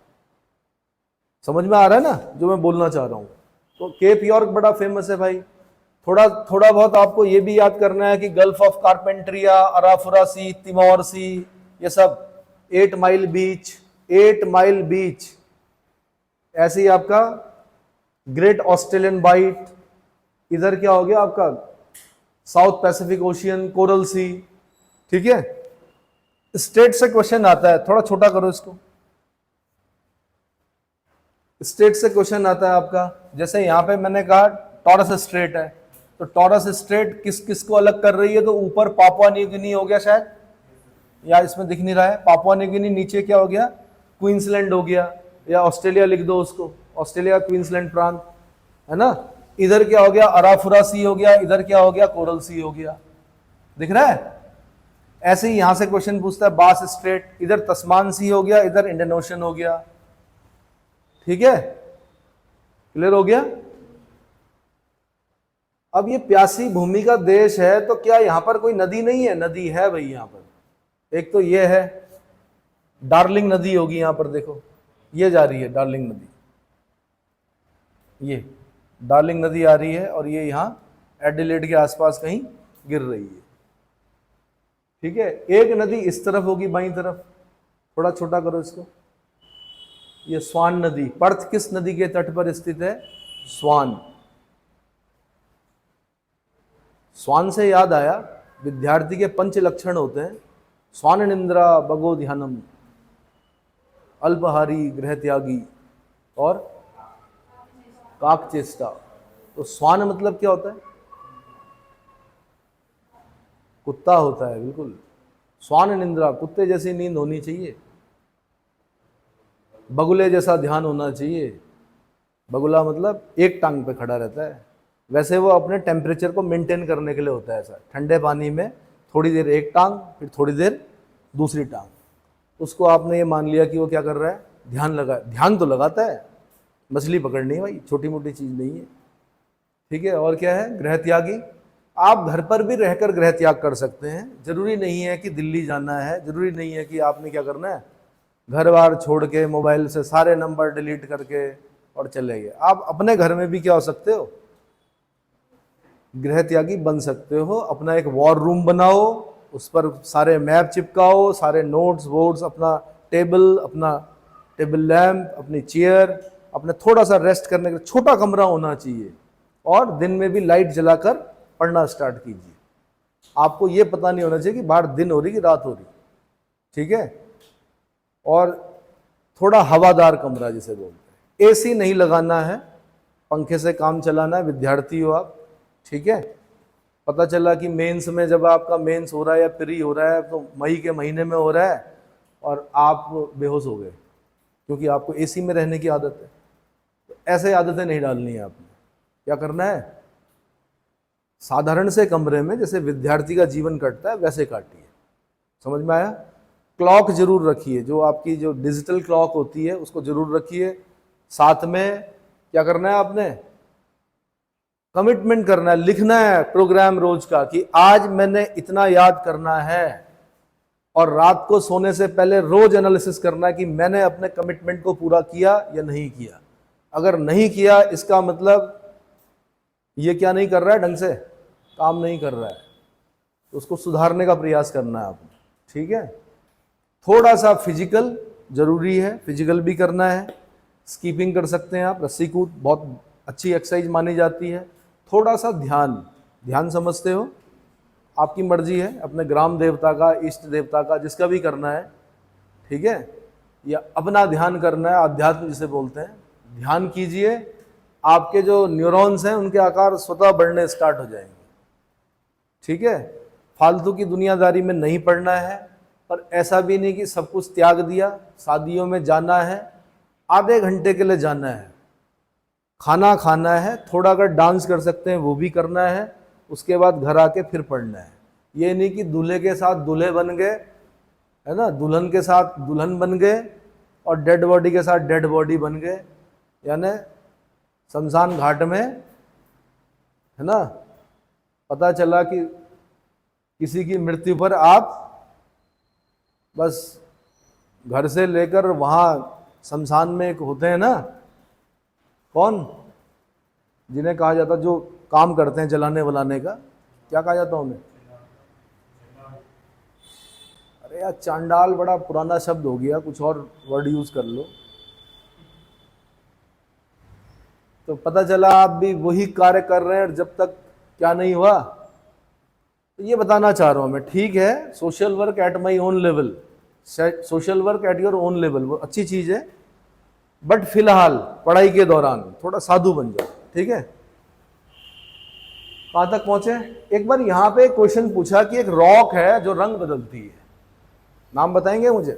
समझ में आ रहा है ना जो मैं बोलना चाह रहा हूं? तो केप यॉर्क बड़ा फेमस है भाई। थोड़ा बहुत आपको ये भी याद करना है कि gulf of Carpentaria, Arafura sea, Timor sea, ये सब 8 माइल बीच, 8 माइल बीच, ऐसे ही आपका ग्रेट ऑस्ट्रेलियन बाइट, इधर क्या हो गया आपका साउथ पैसिफिक ओशियन, कोरल सी। ठीक है, स्टेट से क्वेश्चन आता है, थोड़ा छोटा करो इसको। स्टेट से क्वेश्चन आता है आपका, जैसे यहां पे मैंने कहा टॉरस स्ट्रेट है, तो टॉरस स्ट्रेट किस किस को अलग कर रही है? तो ऊपर पापुआ न्यू गिनी हो गया शायद, या इसमें दिख नहीं रहा है, पापुआ न्यू गिनी, नीचे क्या हो गया? क्वींसलैंड हो गया, या ऑस्ट्रेलिया लिख दो उसको, ऑस्ट्रेलिया क्वींसलैंड प्रांत, है ना? इधर क्या हो गया? अराफुरा सी हो गया, इधर क्या हो गया? कोरल सी हो गया। दिख रहा है? ऐसे ही यहां से क्वेश्चन पूछता है बास स्ट्रेट, इधर तस्मान सी हो गया, इधर इंडियन ओशन हो गया। ठीक है, क्लियर हो गया? अब ये प्यासी भूमि का देश है, तो क्या यहां पर कोई नदी नहीं है? नदी है भाई यहां पर। एक तो ये है डार्लिंग नदी होगी यहां पर, देखो ये जा रही है डार्लिंग नदी, ये डार्लिंग नदी आ रही है, और ये यहां एडिलेड के आसपास कहीं गिर रही है। ठीक है, एक नदी इस तरफ होगी बाईं तरफ, थोड़ा छोटा करो इसको, ये स्वान नदी। पर्थ किस नदी के तट पर स्थित है? स्वान। स्वान से याद आया, विद्यार्थी के पंच लक्षण होते हैं, स्वान निंद्रा, बगो ध्यानम, अल्पहारी, गृह त्यागी और काक चेष्टा। तो स्वान मतलब क्या होता है? कुत्ता होता है, बिल्कुल। स्वान निंद्रा, कुत्ते जैसी नींद होनी चाहिए, बगुले जैसा ध्यान होना चाहिए। बगुला मतलब एक टांग पे खड़ा रहता है, वैसे वो अपने टेम्परेचर को मेंटेन करने के लिए होता है ऐसा। ठंडे पानी में थोड़ी देर एक टांग, फिर थोड़ी देर दूसरी टांग। उसको आपने ये मान लिया कि वो क्या कर रहा है? ध्यान लगा। ध्यान तो लगाता है, मछली पकड़नी भाई, छोटी मोटी चीज नहीं है। ठीक है, और क्या है? गृह त्यागी। आप घर पर भी रहकर गृह त्याग कर सकते हैं, जरूरी नहीं है कि दिल्ली जाना है, जरूरी नहीं है कि आपने क्या करना है, घर बार छोड़ के मोबाइल से सारे नंबर डिलीट करके और चले गए। आप अपने घर में भी क्या हो सकते हो? गृह त्यागी बन सकते हो। अपना एक वॉर रूम बनाओ, उस पर सारे मैप चिपकाओ, सारे नोट्स बोर्ड्स, अपना टेबल लैम्प, अपनी चेयर, अपने थोड़ा सा रेस्ट करने का छोटा कमरा होना चाहिए, और दिन में भी लाइट जलाकर पढ़ना स्टार्ट कीजिए। आपको ये पता नहीं होना चाहिए कि बाहर दिन हो रही कि रात हो रही। ठीक है, और थोड़ा हवादार कमरा जिसे बोलते हैं। एसी नहीं लगाना है, पंखे से काम चलाना है। विद्यार्थी हो आप, ठीक है? पता चला कि मेंस में, जब आपका मेंस हो रहा है या प्री हो रहा है, तो मई के महीने में हो रहा है और आप बेहोश हो गए क्योंकि आपको एसी में रहने की आदत है। तो ऐसे आदतें नहीं डालनी है आपने। क्या करना है? साधारण से कमरे में जैसे विद्यार्थी का जीवन कटता है वैसे काटिए। समझ में आया? क्लॉक जरूर रखिए, जो आपकी जो डिजिटल क्लॉक होती है उसको जरूर रखिए। साथ में क्या करना है आपने? कमिटमेंट करना है, लिखना है प्रोग्राम रोज का कि आज मैंने इतना याद करना है। और रात को सोने से पहले रोज एनालिसिस करना है कि मैंने अपने कमिटमेंट को पूरा किया या नहीं किया। अगर नहीं किया इसका मतलब ये क्या नहीं कर रहा है, ढंग से काम नहीं कर रहा है, तो उसको सुधारने का प्रयास करना है आपने। ठीक है, थोड़ा सा फिजिकल जरूरी है, फिजिकल भी करना है। स्कीपिंग कर सकते हैं आप, रस्सी कूद बहुत अच्छी एक्सरसाइज मानी जाती है। थोड़ा सा ध्यान, ध्यान समझते हो, आपकी मर्जी है, अपने ग्राम देवता का, इष्ट देवता का, जिसका भी करना है, ठीक है, या अपना ध्यान करना है, आध्यात्म जिसे बोलते हैं। ध्यान कीजिए, आपके जो न्यूरॉन्स हैं उनके आकार स्वतः बढ़ने स्टार्ट हो जाएंगे। ठीक है, फालतू की दुनियादारी में नहीं पड़ना है, पर ऐसा भी नहीं कि सब कुछ त्याग दिया। शादियों में जाना है, आधे घंटे के लिए जाना है, खाना खाना है, थोड़ा अगर डांस कर सकते हैं वो भी करना है, उसके बाद घर आके फिर पढ़ना है। ये नहीं कि दूल्हे के साथ दूल्हे बन गए, है ना, दुल्हन के साथ दुल्हन बन गए और डेड बॉडी के साथ डेड बॉडी बन गए, यानी शमशान घाट में, है ना, पता चला कि किसी की मृत्यु पर आप बस घर से लेकर वहाँ शमशान में एक होते हैं ना, कौन, जिन्हें कहा जाता, जो काम करते हैं जलाने वलाने का, क्या कहा जाता उन्हें? अरे यार, चांडाल बड़ा पुराना शब्द हो गया, कुछ और वर्ड यूज कर लो। तो पता चला आप भी वही कार्य कर रहे हैं और जब तक क्या नहीं हुआ। तो ये बताना चाह रहा हूं मैं, ठीक है, social work at my own level, social work at your own level, वो अच्छी चीज है, बट फिलहाल पढ़ाई के दौरान थोड़ा साधु बन जाओ। ठीक है, कहां तक पहुंचे? एक बार यहां पे क्वेश्चन पूछा कि एक रॉक है जो रंग बदलती है, नाम बताएंगे मुझे?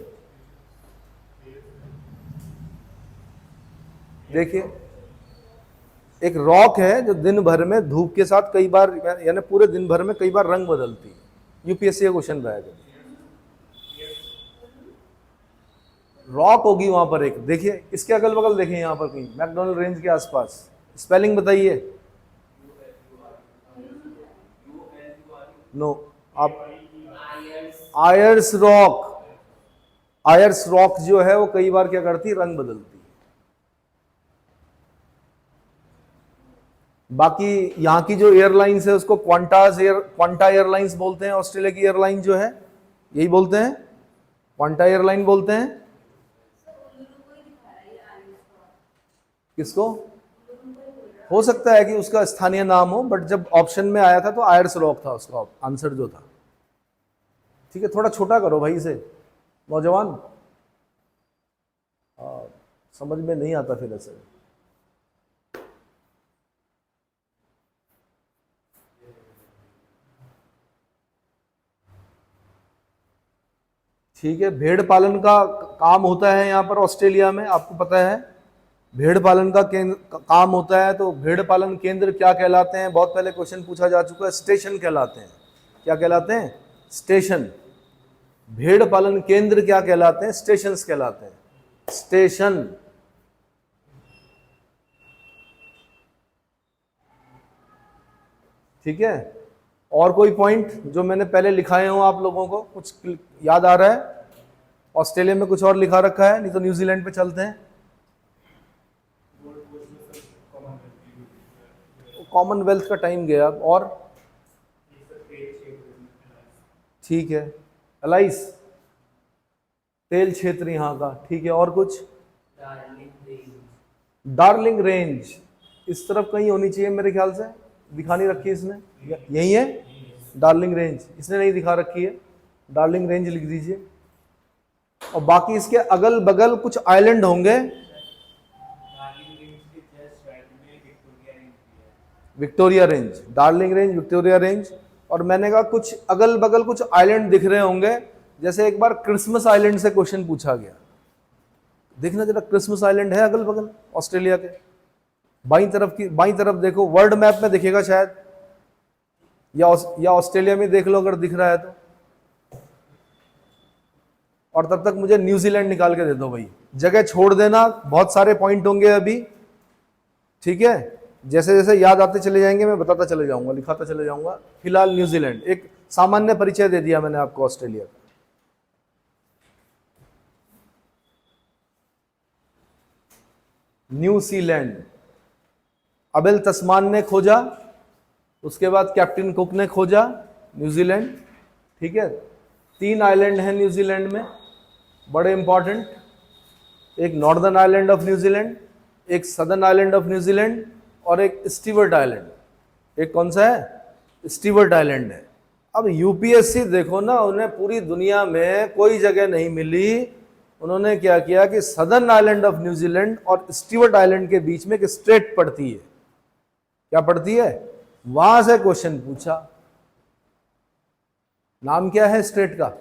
देखिए, एक रॉक है जो दिन भर में धूप के साथ कई बार, यानी पूरे दिन भर में कई बार रंग बदलती है। यूपीएससी का क्वेश्चन रहा है, रॉक होगी वहां पर एक, देखिए इसके अगल बगल देखिए, यहां पर कहीं मैकडोनल्ड रेंज के आसपास, स्पेलिंग बताइए। नो, आप आयर्स रॉक, आयर्स रॉक जो है वो कई बार क्या करती है, रंग बदलती है। बाकी यहां की जो एयरलाइंस है उसको क्वांटा एयरलाइंस बोलते हैं, ऑस्ट्रेलिया की एयरलाइन जो है, यही बोलते हैं, क्वांटा एयरलाइन बोलते हैं। किसको? हो सकता है कि उसका स्थानीय नाम हो, बट जब ऑप्शन में आया था तो आयर्स रॉक था उसका आंसर जो था। ठीक है, थोड़ा छोटा करो भाई इसे, नौजवान, समझ में नहीं आता फिर ऐसे। ठीक है, भेड़ पालन का काम होता है यहाँ पर ऑस्ट्रेलिया में, आपको पता है भेड़ पालन का काम होता है। तो भेड़ पालन केंद्र क्या कहलाते हैं? बहुत पहले क्वेश्चन पूछा जा चुका है, स्टेशन कहलाते हैं। क्या कहलाते हैं? स्टेशन। भेड़ पालन केंद्र क्या कहलाते हैं? स्टेशंस कहलाते हैं, स्टेशन। ठीक है, और कोई पॉइंट जो मैंने पहले लिखाए हो आप लोगों को, कुछ याद आ रहा है? ऑस्ट्रेलिया में कुछ और लिखा रखा है, नहीं तो न्यूजीलैंड पे चलते हैं। कॉमनवेल्थ का टाइम गया, और ठीक है, अलाइस तेल क्षेत्र यहाँ का, ठीक है, और कुछ? डार्लिंग रेंज इस तरफ कहीं होनी चाहिए मेरे ख्याल से, दिखा नहीं रखी इसने, यही है डार्लिंग रेंज, इसने नहीं दिखा रखी है, डार्लिंग रेंज लिख दीजिए। और बाकी इसके अगल बगल कुछ आइलैंड होंगे, Victoria range, darling range, Victoria range, और मैंने कहा कुछ अगल बगल कुछ आइलैंड दिख रहे होंगे, जैसे एक बार क्रिसमस आइलैंड से क्वेश्चन पूछा गया, देखना जरा क्रिसमस आइलैंड है अगल बगल ऑस्ट्रेलिया के, बाईं तरफ देखो, वर्ल्ड मैप में दिखेगा शायद, या ऑस्ट्रेलिया में देख लो अगर दिख रहा है तो। और तब तक मुझे न्यूजीलैंड निकाल के दे दो भाई, जगह छोड़ देना, बहुत सारे पॉइंट होंगे अभी। ठीक है, जैसे जैसे याद आते चले जाएंगे मैं बताता चले जाऊंगा, लिखाता चले जाऊंगा। फिलहाल न्यूजीलैंड, एक सामान्य परिचय दे दिया मैंने आपको ऑस्ट्रेलिया का। न्यूजीलैंड। अबेल तस्मान ने खोजा, उसके बाद कैप्टन कुक ने खोजा न्यूजीलैंड। ठीक है, 3 आइलैंड हैं न्यूजीलैंड में बड़े इंपॉर्टेंट, एक नॉर्दर्न आइलैंड ऑफ न्यूजीलैंड, एक सदर्न आइलैंड ऑफ न्यूजीलैंड और एक स्टीवर्ट आइलैंड। एक कौन सा है? स्टीवर्ट आइलैंड है। अब यूपीएससी देखो ना, उन्हें पूरी दुनिया में कोई जगह नहीं मिली, उन्होंने क्या किया कि सदर्न आइलैंड ऑफ न्यूजीलैंड और स्टीवर्ट आइलैंड के बीच में एक स्ट्रेट पड़ती है। क्या पड़ती है? वहां से क्वेश्चन पूछा। नाम क्या है स्ट्रेट का?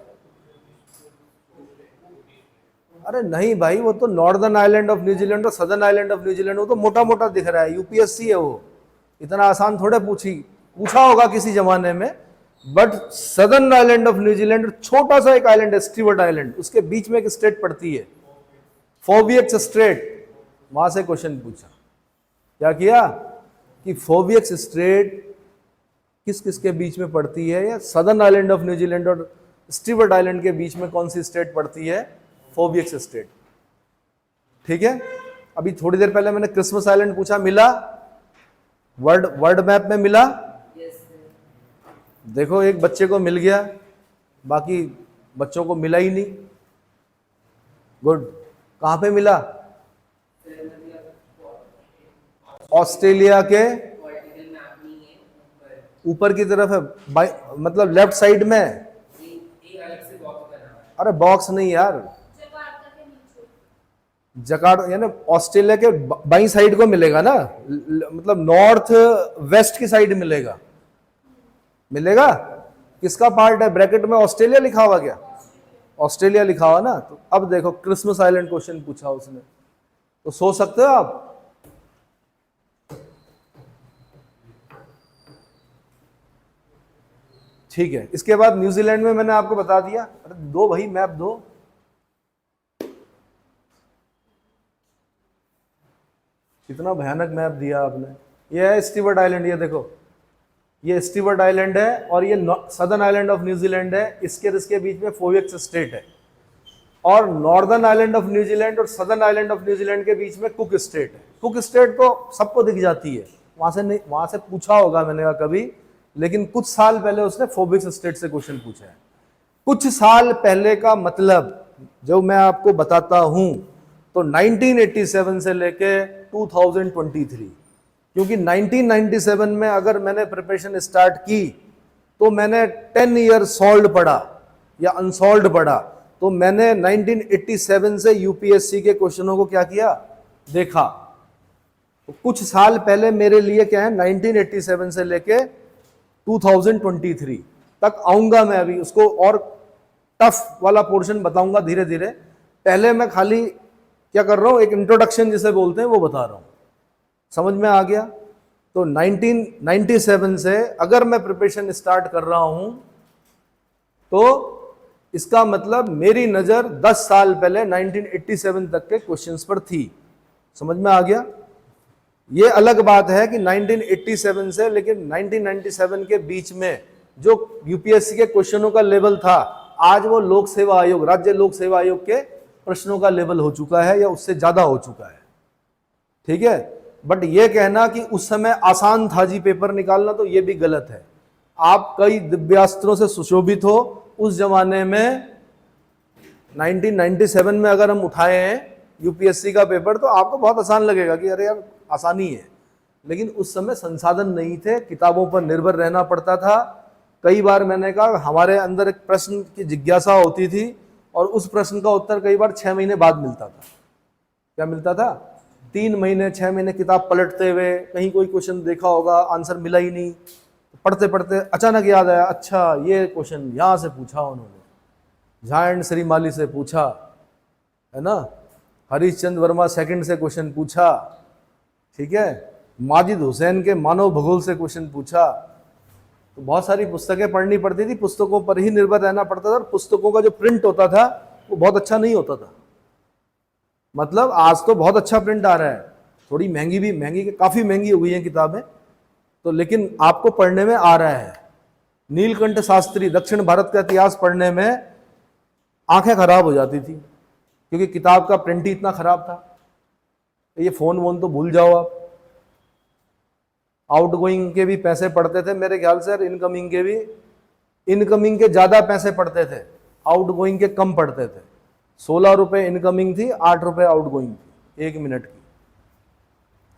अरे नहीं भाई, वो तो नॉर्दर्न आइलैंड ऑफ न्यूजीलैंड और सदर्न आइलैंड ऑफ न्यूजीलैंड, वो तो मोटा मोटा दिख रहा है। यूपीएससी है वो, इतना आसान थोड़े पूछा होगा किसी जमाने में। But southern island of New Zealand, छोटा सा एक आइलैंड है स्टीवर्ट आइलैंड, उसके बीच में एक स्ट्रेट पड़ती है, फोबियक्स स्ट्रेट। वहां से क्वेश्चन पूछा। क्या किया कि फोबियक्स स्ट्रेट किस किस के बीच में पड़ती है, या सदर्न आइलैंड ऑफ न्यूजीलैंड और स्टीवर्ट आइलैंड के बीच में कौन सी स्ट्रेट पड़ती है? फोबियक्स स्ट्रेट। ठीक है, अभी थोड़ी देर पहले मैंने क्रिसमस आइलैंड पूछा, मिला? वर्ल्ड मैप में मिला? देखो एक बच्चे को मिल गया, बाकी बच्चों को मिला ही नहीं। गुड। कहां पे मिला? ऑस्ट्रेलिया के ऊपर की तरफ है, मतलब लेफ्ट साइड में। अरे बॉक्स नहीं यार, जकार्ता यानी ऑस्ट्रेलिया के बाई साइड को मिलेगा ना, मतलब नॉर्थ वेस्ट की साइड मिलेगा। मिलेगा? किसका पार्ट है? ब्रैकेट में ऑस्ट्रेलिया लिखा हुआ, क्या ऑस्ट्रेलिया लिखा हुआ ना? तो अब देखो क्रिसमस आइलैंड क्वेश्चन पूछा उसने, तो सोच सकते हो आप। ठीक है, इसके बाद न्यूजीलैंड में मैंने आपको बता दिया। अरे दो भाई मैप दो। कितना भयानक मैप दिया आपने। ये है स्टीवर्ट आइलैंड, ये देखो, ये स्टीवर्ट आइलैंड है और ये सदर्न आइलैंड ऑफ न्यूजीलैंड है। इसके बीच में फोबियक्स स्ट्रेट है। और नॉर्दर्न आइलैंड ऑफ न्यूजीलैंड और सदर्न आइलैंड ऑफ न्यूजीलैंड के बीच में कुक स्ट्रेट है। कुक स्ट्रेट तो सबको दिख जाती है, वहां से नहीं, वहां से पूछा होगा मैंने कहा कभी, लेकिन कुछ साल पहले उसने फोबियक्स स्ट्रेट से क्वेश्चन पूछा है। कुछ साल पहले का मतलब जो मैं आपको बताता हूं, तो 1987 से लेके 2023, क्योंकि 1997 में अगर मैंने प्रिपरेशन स्टार्ट की तो मैंने 10 ईयर सॉल्व पढ़ा या अनसॉल्व पढ़ा, तो मैंने 1987 से यूपीएससी के क्वेश्चनों को क्या किया? देखा। तो कुछ साल पहले मेरे लिए क्या है, 1987 से लेके 2023 तक आऊंगा मैं। अभी उसको और टफ वाला पोर्शन बताऊंगा धीरे धीरे। पहले मैं खाली क्या कर रहा हूं, एक इंट्रोडक्शन जिसे बोलते हैं वो बता रहा हूं। समझ में आ गया? तो 1997 से अगर मैं प्रिपरेशन स्टार्ट कर रहा हूं तो इसका मतलब मेरी नजर 10 साल पहले 1987 तक के क्वेश्चंस पर थी। समझ में आ गया? ये अलग बात है कि 1987 से लेकिन 1997 के बीच में जो यूपीएससी के क्वेश्चनों का लेवल था, आज वो लोक सेवा आयोग, राज्य लोक सेवा आयोग के प्रश्नों का लेवल हो चुका है या उससे ज्यादा हो चुका है। ठीक है, बट ये कहना कि उस समय आसान था जी पेपर निकालना, तो ये भी गलत है। आप कई दिव्यास्त्रों से सुशोभित हो। उस जमाने में 1997 में अगर हम उठाए हैं यूपीएससी का पेपर, तो आपको बहुत आसान लगेगा कि अरे यार आसानी है, लेकिन उस समय संसाधन नहीं थे, किताबों पर निर्भर रहना पड़ता था। कई बार मैंने कहा हमारे अंदर एक प्रश्न की जिज्ञासा होती थी और उस प्रश्न का उत्तर कई बार 6 महीने बाद मिलता था। क्या मिलता था? 3 महीने 6 महीने किताब पलटते हुए, कहीं कोई क्वेश्चन देखा होगा आंसर मिला ही नहीं, पढ़ते पढ़ते अचानक याद आया, अच्छा ये क्वेश्चन यहाँ से पूछा उन्होंने, झायंट श्रीमाली से पूछा है ना, हरीशचंद्र वर्मा सेकंड से क्वेश्चन पूछा। ठीक है, माजिद हुसैन के मानव भूगोल से क्वेश्चन पूछा। तो बहुत सारी पुस्तकें पढ़नी पड़ती थी, पुस्तकों पर ही निर्भर रहना पड़ता था, और पुस्तकों का जो प्रिंट होता था वो बहुत अच्छा नहीं होता था। मतलब आज तो बहुत अच्छा प्रिंट आ रहा है, थोड़ी महंगी भी, महंगी काफी महंगी हो गई है किताबें, तो लेकिन आपको पढ़ने में आ रहा है। नीलकंठ शास्त्री दक्षिण भारत का इतिहास पढ़ने में आंखें खराब हो जाती थी, क्योंकि किताब का प्रिंट ही इतना खराब था। ये फोन वोन तो भूल जाओ आप। आउटगोइंग के भी पैसे पड़ते थे मेरे ख्याल से, और इनकमिंग के भी। इनकमिंग के ज्यादा पैसे पड़ते थे, आउटगोइंग के कम पड़ते थे। 16 रुपए इनकमिंग थी, 8 रुपए आउटगोइंग थी 1 मिनट की।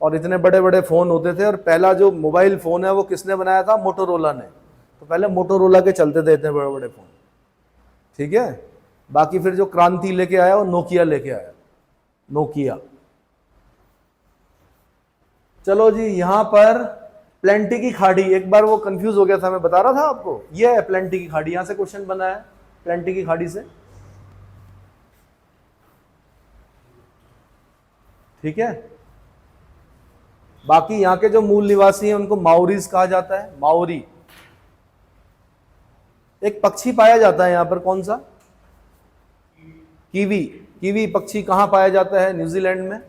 और इतने बड़े बड़े फोन होते थे। और पहला जो मोबाइल फोन है वो किसने बनाया था? मोटोरोला ने। तो पहले मोटोरोला के चलते थे इतने बड़े बड़े फोन, ठीक है। बाकी फिर जो क्रांति लेके आया वो नोकिया लेके आया, नोकिया। चलो जी, यहां पर प्लेंटी की खाड़ी, एक बार वो कंफ्यूज हो गया था, मैं बता रहा था आपको। ये है प्लेंटी की खाड़ी, यहां से क्वेश्चन बना है प्लेंटी की खाड़ी से, ठीक है। बाकी यहां के जो मूल निवासी हैं उनको माओरीज कहा जाता है, माओरी। एक पक्षी पाया जाता है यहां पर, कौन सा? कीवी। कीवी पक्षी कहां पाया जाता है? न्यूजीलैंड में।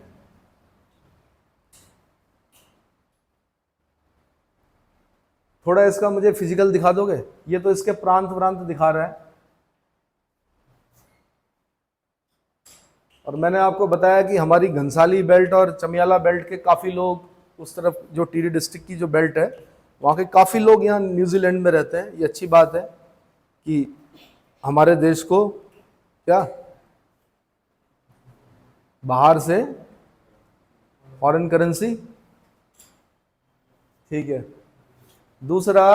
थोड़ा इसका मुझे फिजिकल दिखा दोगे? ये तो इसके प्रांत प्रांत दिखा रहा है। और मैंने आपको बताया कि हमारी घनसाली बेल्ट और चमियाला बेल्ट के काफ़ी लोग, उस तरफ जो टिहरी डिस्ट्रिक्ट की जो बेल्ट है वहाँ के काफ़ी लोग यहाँ न्यूजीलैंड में रहते हैं। ये अच्छी बात है कि हमारे देश को क्या बाहर से फॉरेन करेंसी, ठीक है। दूसरा,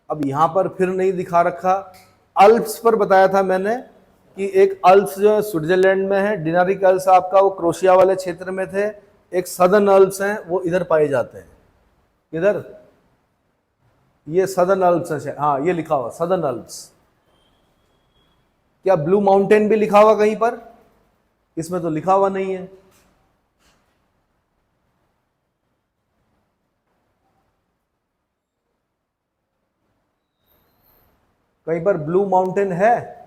अब यहाँ पर फिर नहीं दिखा रखा, अल्प्स पर बताया था मैंने कि एक अल्प्स जो है स्विट्जरलैंड में है, डिनारिक अल्प्स आपका वो क्रोशिया वाले क्षेत्र में थे। एक सदर्न अल्प्स हैं वो इधर पाए जाते हैं। इधर ये सदर्न अल्प्स है, हाँ ये लिखा हुआ सदर्न अल्प्स। क्या ब्लू माउंटेन भी लिखा हुआ कहीं पर? इसमें तो लिखा हुआ नहीं है। कहीं पर ब्लू माउंटेन है?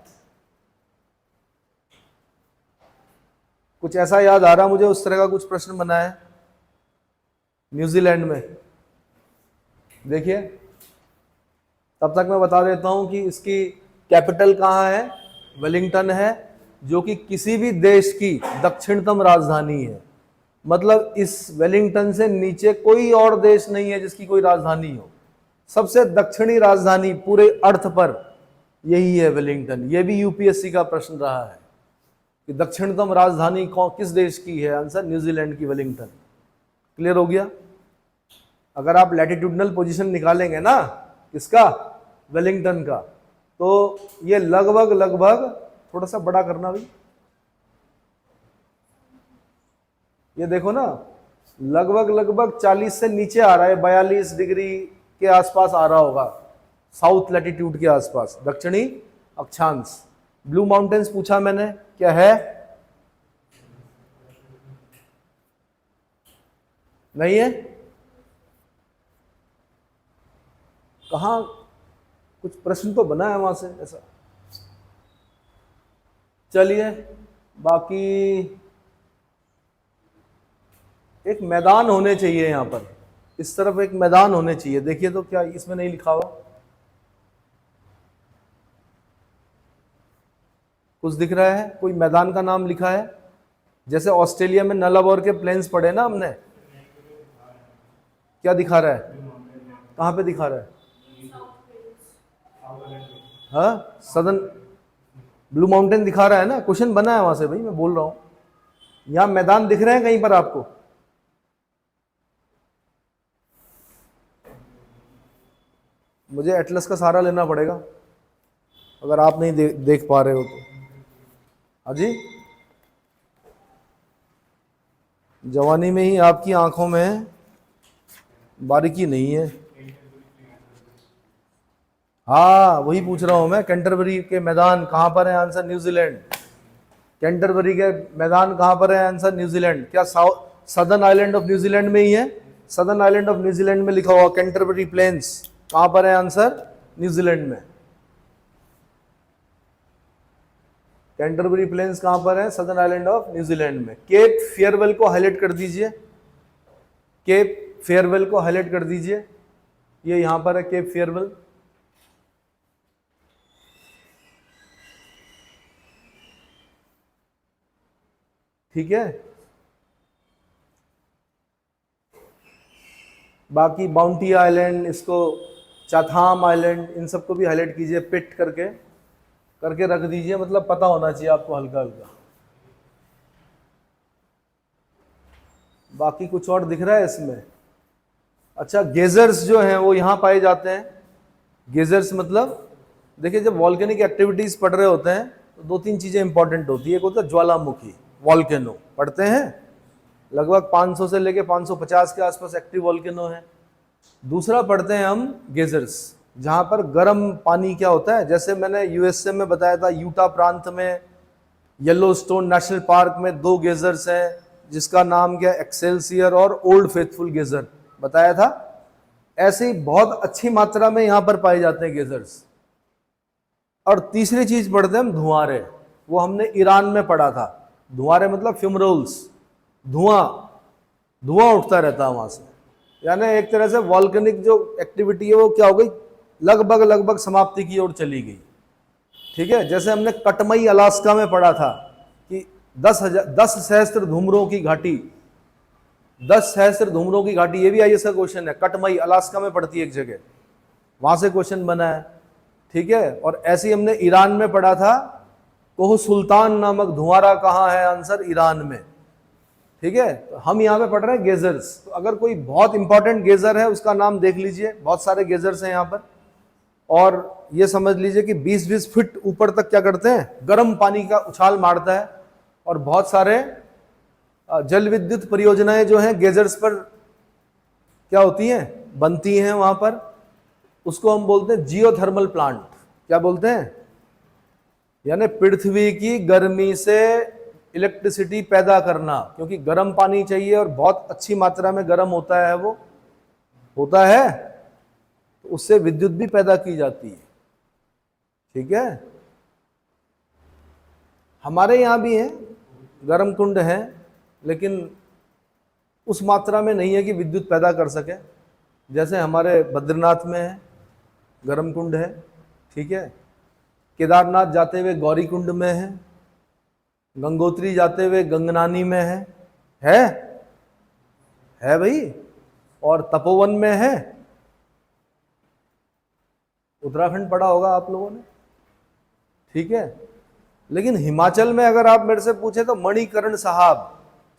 कुछ ऐसा याद आ रहा मुझे, उस तरह का कुछ प्रश्न बना है न्यूजीलैंड में। देखिए, तब तक मैं बता देता हूं कि इसकी कैपिटल कहां है। वेलिंगटन है, जो कि किसी भी देश की दक्षिणतम राजधानी है। मतलब इस वेलिंगटन से नीचे कोई और देश नहीं है जिसकी कोई राजधानी हो। सबसे दक्षिणी राजधानी पूरे अर्थ पर यही है, वेलिंगटन। ये भी यूपीएससी का प्रश्न रहा है कि दक्षिणतम राजधानी किस देश की है? आंसर न्यूजीलैंड की, वेलिंगटन। क्लियर हो गया? अगर आप लैटिट्यूडनल पोजीशन निकालेंगे ना इसका, वेलिंगटन का, तो ये लगभग लगभग, थोड़ा सा बड़ा करना भी, ये देखो ना, लगभग लगभग 40 से नीचे आ रहा है, 42 डिग्री के आसपास आ रहा होगा, साउथ लैटिट्यूड के आसपास, दक्षिणी अक्षांश। ब्लू माउंटेन्स पूछा मैंने, क्या है? नहीं है? कहा? कुछ प्रश्न तो बना है वहां से ऐसा। चलिए, बाकी एक मैदान होने चाहिए यहां पर, इस तरफ एक मैदान होने चाहिए। देखिए तो क्या इसमें नहीं लिखा हुआ? कुछ दिख रहा है? कोई मैदान का नाम लिखा है? जैसे ऑस्ट्रेलिया में नलाबौर के प्लेन्स पढ़े ना हमने, क्या दिखा रहा है? कहां पे दिखा रहा है? हाँ, सदर्न ब्लू माउंटेन दिखा रहा है ना। क्वेश्चन बना है वहां से भाई, मैं बोल रहा हूं। यहां मैदान दिख रहे हैं कहीं पर आपको? मुझे एटलस का सहारा लेना पड़ेगा अगर आप नहीं देख पा रहे हो तो। अजी, जवानी में ही आपकी आंखों में बारीकी नहीं है। हाँ, वही पूछ रहा हूं मैं। कैंटरबरी के मैदान कहां पर है? Answer New Zealand. कैंटरबरी के मैदान कहां पर है? Answer New Zealand. क्या सदर्न आइलैंड ऑफ न्यूजीलैंड में ही है? सदर्न आइलैंड ऑफ न्यूजीलैंड में लिखा हुआ कैंटरबरी प्लेन्स कहां पर है? आंसर न्यूजीलैंड में। कैंटरबरी प्लेन्स कहां पर है? सदर्न आइलैंड ऑफ न्यूजीलैंड में। केप फेयरवेल को हाईलाइट कर दीजिए, केप फेयरवेल को हाईलाइट कर दीजिए। ये यहां पर है केप फेयरवेल। ठीक है। बाकी बाउंटी आइलैंड, इसको चाथाम आइलैंड, इन सबको भी हाईलाइट कीजिए, पिट करके रख दीजिए, मतलब पता होना चाहिए आपको हल्का हल्का। बाकी कुछ और दिख रहा है इसमें? अच्छा, गेजर्स जो हैं वो यहाँ पाए जाते हैं। गेजर्स मतलब देखिए, जब वॉल्केनिक एक्टिविटीज पढ़ रहे होते हैं तो दो तीन चीजें इंपॉर्टेंट होती है। एक होता है ज्वालामुखी, वॉल्केनो पढ़ते हैं, लगभग 500 से लेके 550 के आसपास एक्टिव वॉल्केनो है। दूसरा पढ़ते हैं हम गेजर्स, जहां पर गर्म पानी क्या होता है, जैसे मैंने यूएसए में बताया था, यूटा प्रांत में येलोस्टोन नेशनल पार्क में 2 गेजर्स हैं, जिसका नाम क्या, एक्सेलसियर और ओल्ड फेथफुल गेजर बताया था। ऐसे ही बहुत अच्छी मात्रा में यहां पर पाए जाते हैं गेजर्स। और तीसरी चीज पढ़ते हैं हम धुआंरे, वो हमने ईरान में पढ़ा था। धुआंरे मतलब फ्यूमरोल्स, धुआं उठता रहता है वहां से, यानी एक तरह से वॉल्केनिक जो एक्टिविटी है वो क्या हो गई, लगभग समाप्ति की ओर चली गई। ठीक है, जैसे हमने कटमई अलास्का में पढ़ा था कि 10 सहस्त्र धूमरों की घाटी, 10 सहस्त्र धूमरों की घाटी, ये भी आईएएस का क्वेश्चन है, कटमई अलास्का में पड़ती है एक जगह, वहां से क्वेश्चन बना है। ठीक है, और ऐसे ही हमने ईरान में पढ़ा था, कोह सुल्तान नामक धुआंरा कहाँ है, आंसर ईरान में। ठीक है, तो हम यहाँ पे पढ़ रहे हैं गेजर्स। तो अगर कोई बहुत इंपॉर्टेंट गेजर है उसका नाम देख लीजिए, बहुत सारे गेजर्स हैं यहाँ पर। और ये समझ लीजिए कि 20-20 फीट ऊपर तक क्या करते हैं, गर्म पानी का उछाल मारता है। और बहुत सारे जल विद्युत परियोजनाएं जो हैं गेजर्स पर क्या होती हैं, बनती हैं वहां पर, उसको हम बोलते हैं जियोथर्मल प्लांट। क्या बोलते हैं, यानी पृथ्वी की गर्मी से इलेक्ट्रिसिटी पैदा करना, क्योंकि गर्म पानी चाहिए और बहुत अच्छी मात्रा में गर्म होता है, वो होता है, तो उससे विद्युत भी पैदा की जाती है। ठीक है, हमारे यहाँ भी है गर्म कुंड है, लेकिन उस मात्रा में नहीं है कि विद्युत पैदा कर सके। जैसे हमारे बद्रीनाथ में है, गर्म कुंड है। ठीक है, केदारनाथ जाते हुए गौरी कुंड में है, गंगोत्री जाते हुए गंगनानी में है भाई, और तपोवन में है। उत्तराखंड पढ़ा होगा आप लोगों ने। ठीक है, लेकिन हिमाचल में अगर आप मेरे से पूछे तो मणिकरण साहब,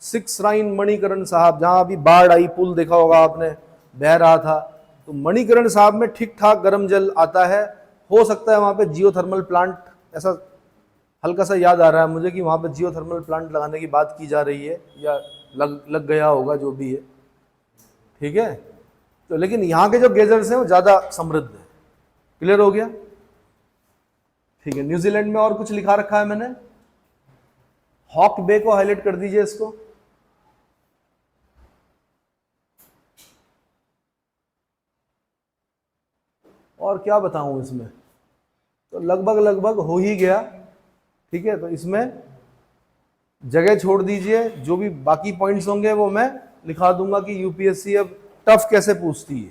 6 श्राइन मणिकरण साहब, जहां अभी बाढ़ आई, पुल देखा होगा आपने, बह रहा था, तो मणिकरण साहब में ठीक ठाक गर्म जल आता है। हो सकता है वहां पे जियोथर्मल प्लांट, ऐसा हल्का सा याद आ रहा है मुझे कि वहां पे जियोथर्मल प्लांट लगाने की बात की जा रही है, या लग गया होगा, जो भी है। ठीक है, तो लेकिन यहाँ के जो गेजर्स हैं वो ज्यादा समृद्ध है। क्लियर हो गया? ठीक है, न्यूजीलैंड में और कुछ लिखा रखा है मैंने, हॉक बे को हाईलाइट कर दीजिए इसको। और क्या बताऊं इसमें, तो लगभग हो ही गया। ठीक है, तो इसमें जगह छोड़ दीजिए, जो भी बाकी पॉइंट्स होंगे वो मैं लिखा दूंगा कि यूपीएससी अब टफ कैसे पूछती है,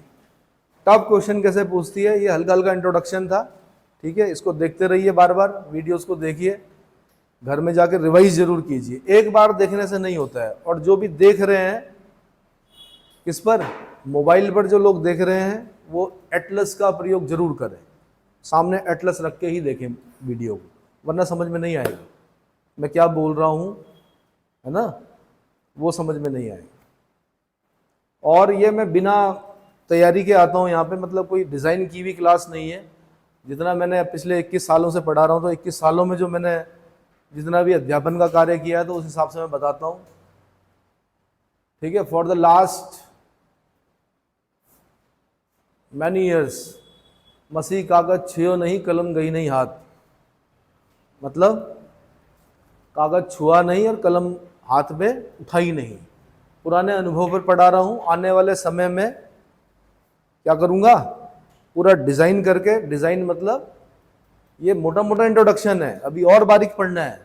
टफ क्वेश्चन कैसे पूछती है। ये हल्का हल्का इंट्रोडक्शन था। ठीक है, इसको देखते रहिए, बार बार वीडियोस को देखिए, घर में जाकर रिवाइज जरूर कीजिए। एक बार देखने से नहीं होता है। और जो भी देख रहे हैं, किस पर, मोबाइल पर जो लोग देख रहे हैं, वो एटलस का प्रयोग जरूर करें, सामने एटलस रख के ही देखें वीडियो को, वरना समझ में नहीं आएगा मैं क्या बोल रहा हूँ, है ना, वो समझ में नहीं आएगा। और ये मैं बिना तैयारी के आता हूँ यहाँ पे, मतलब कोई डिज़ाइन की हुई क्लास नहीं है। जितना मैंने पिछले 21 सालों से पढ़ा रहा हूँ, तो 21 सालों में जो मैंने जितना भी अध्यापन का कार्य किया है, तो उस हिसाब से मैं बताता हूँ। ठीक है, for the last many years मसीह कागज छुओ नहीं, कलम गई नहीं हाथ, मतलब कागज छुआ नहीं और कलम हाथ में उठाई नहीं। पुराने अनुभव पर पढ़ा रहा हूँ, आने वाले समय में क्या करूँगा, पूरा डिज़ाइन करके, डिज़ाइन मतलब ये मोटा मोटा इंट्रोडक्शन है, अभी और बारीक पढ़ना है,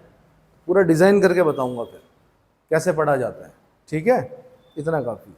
पूरा डिज़ाइन करके बताऊँगा फिर कैसे पढ़ा जाता है। ठीक है, इतना काफ़ी।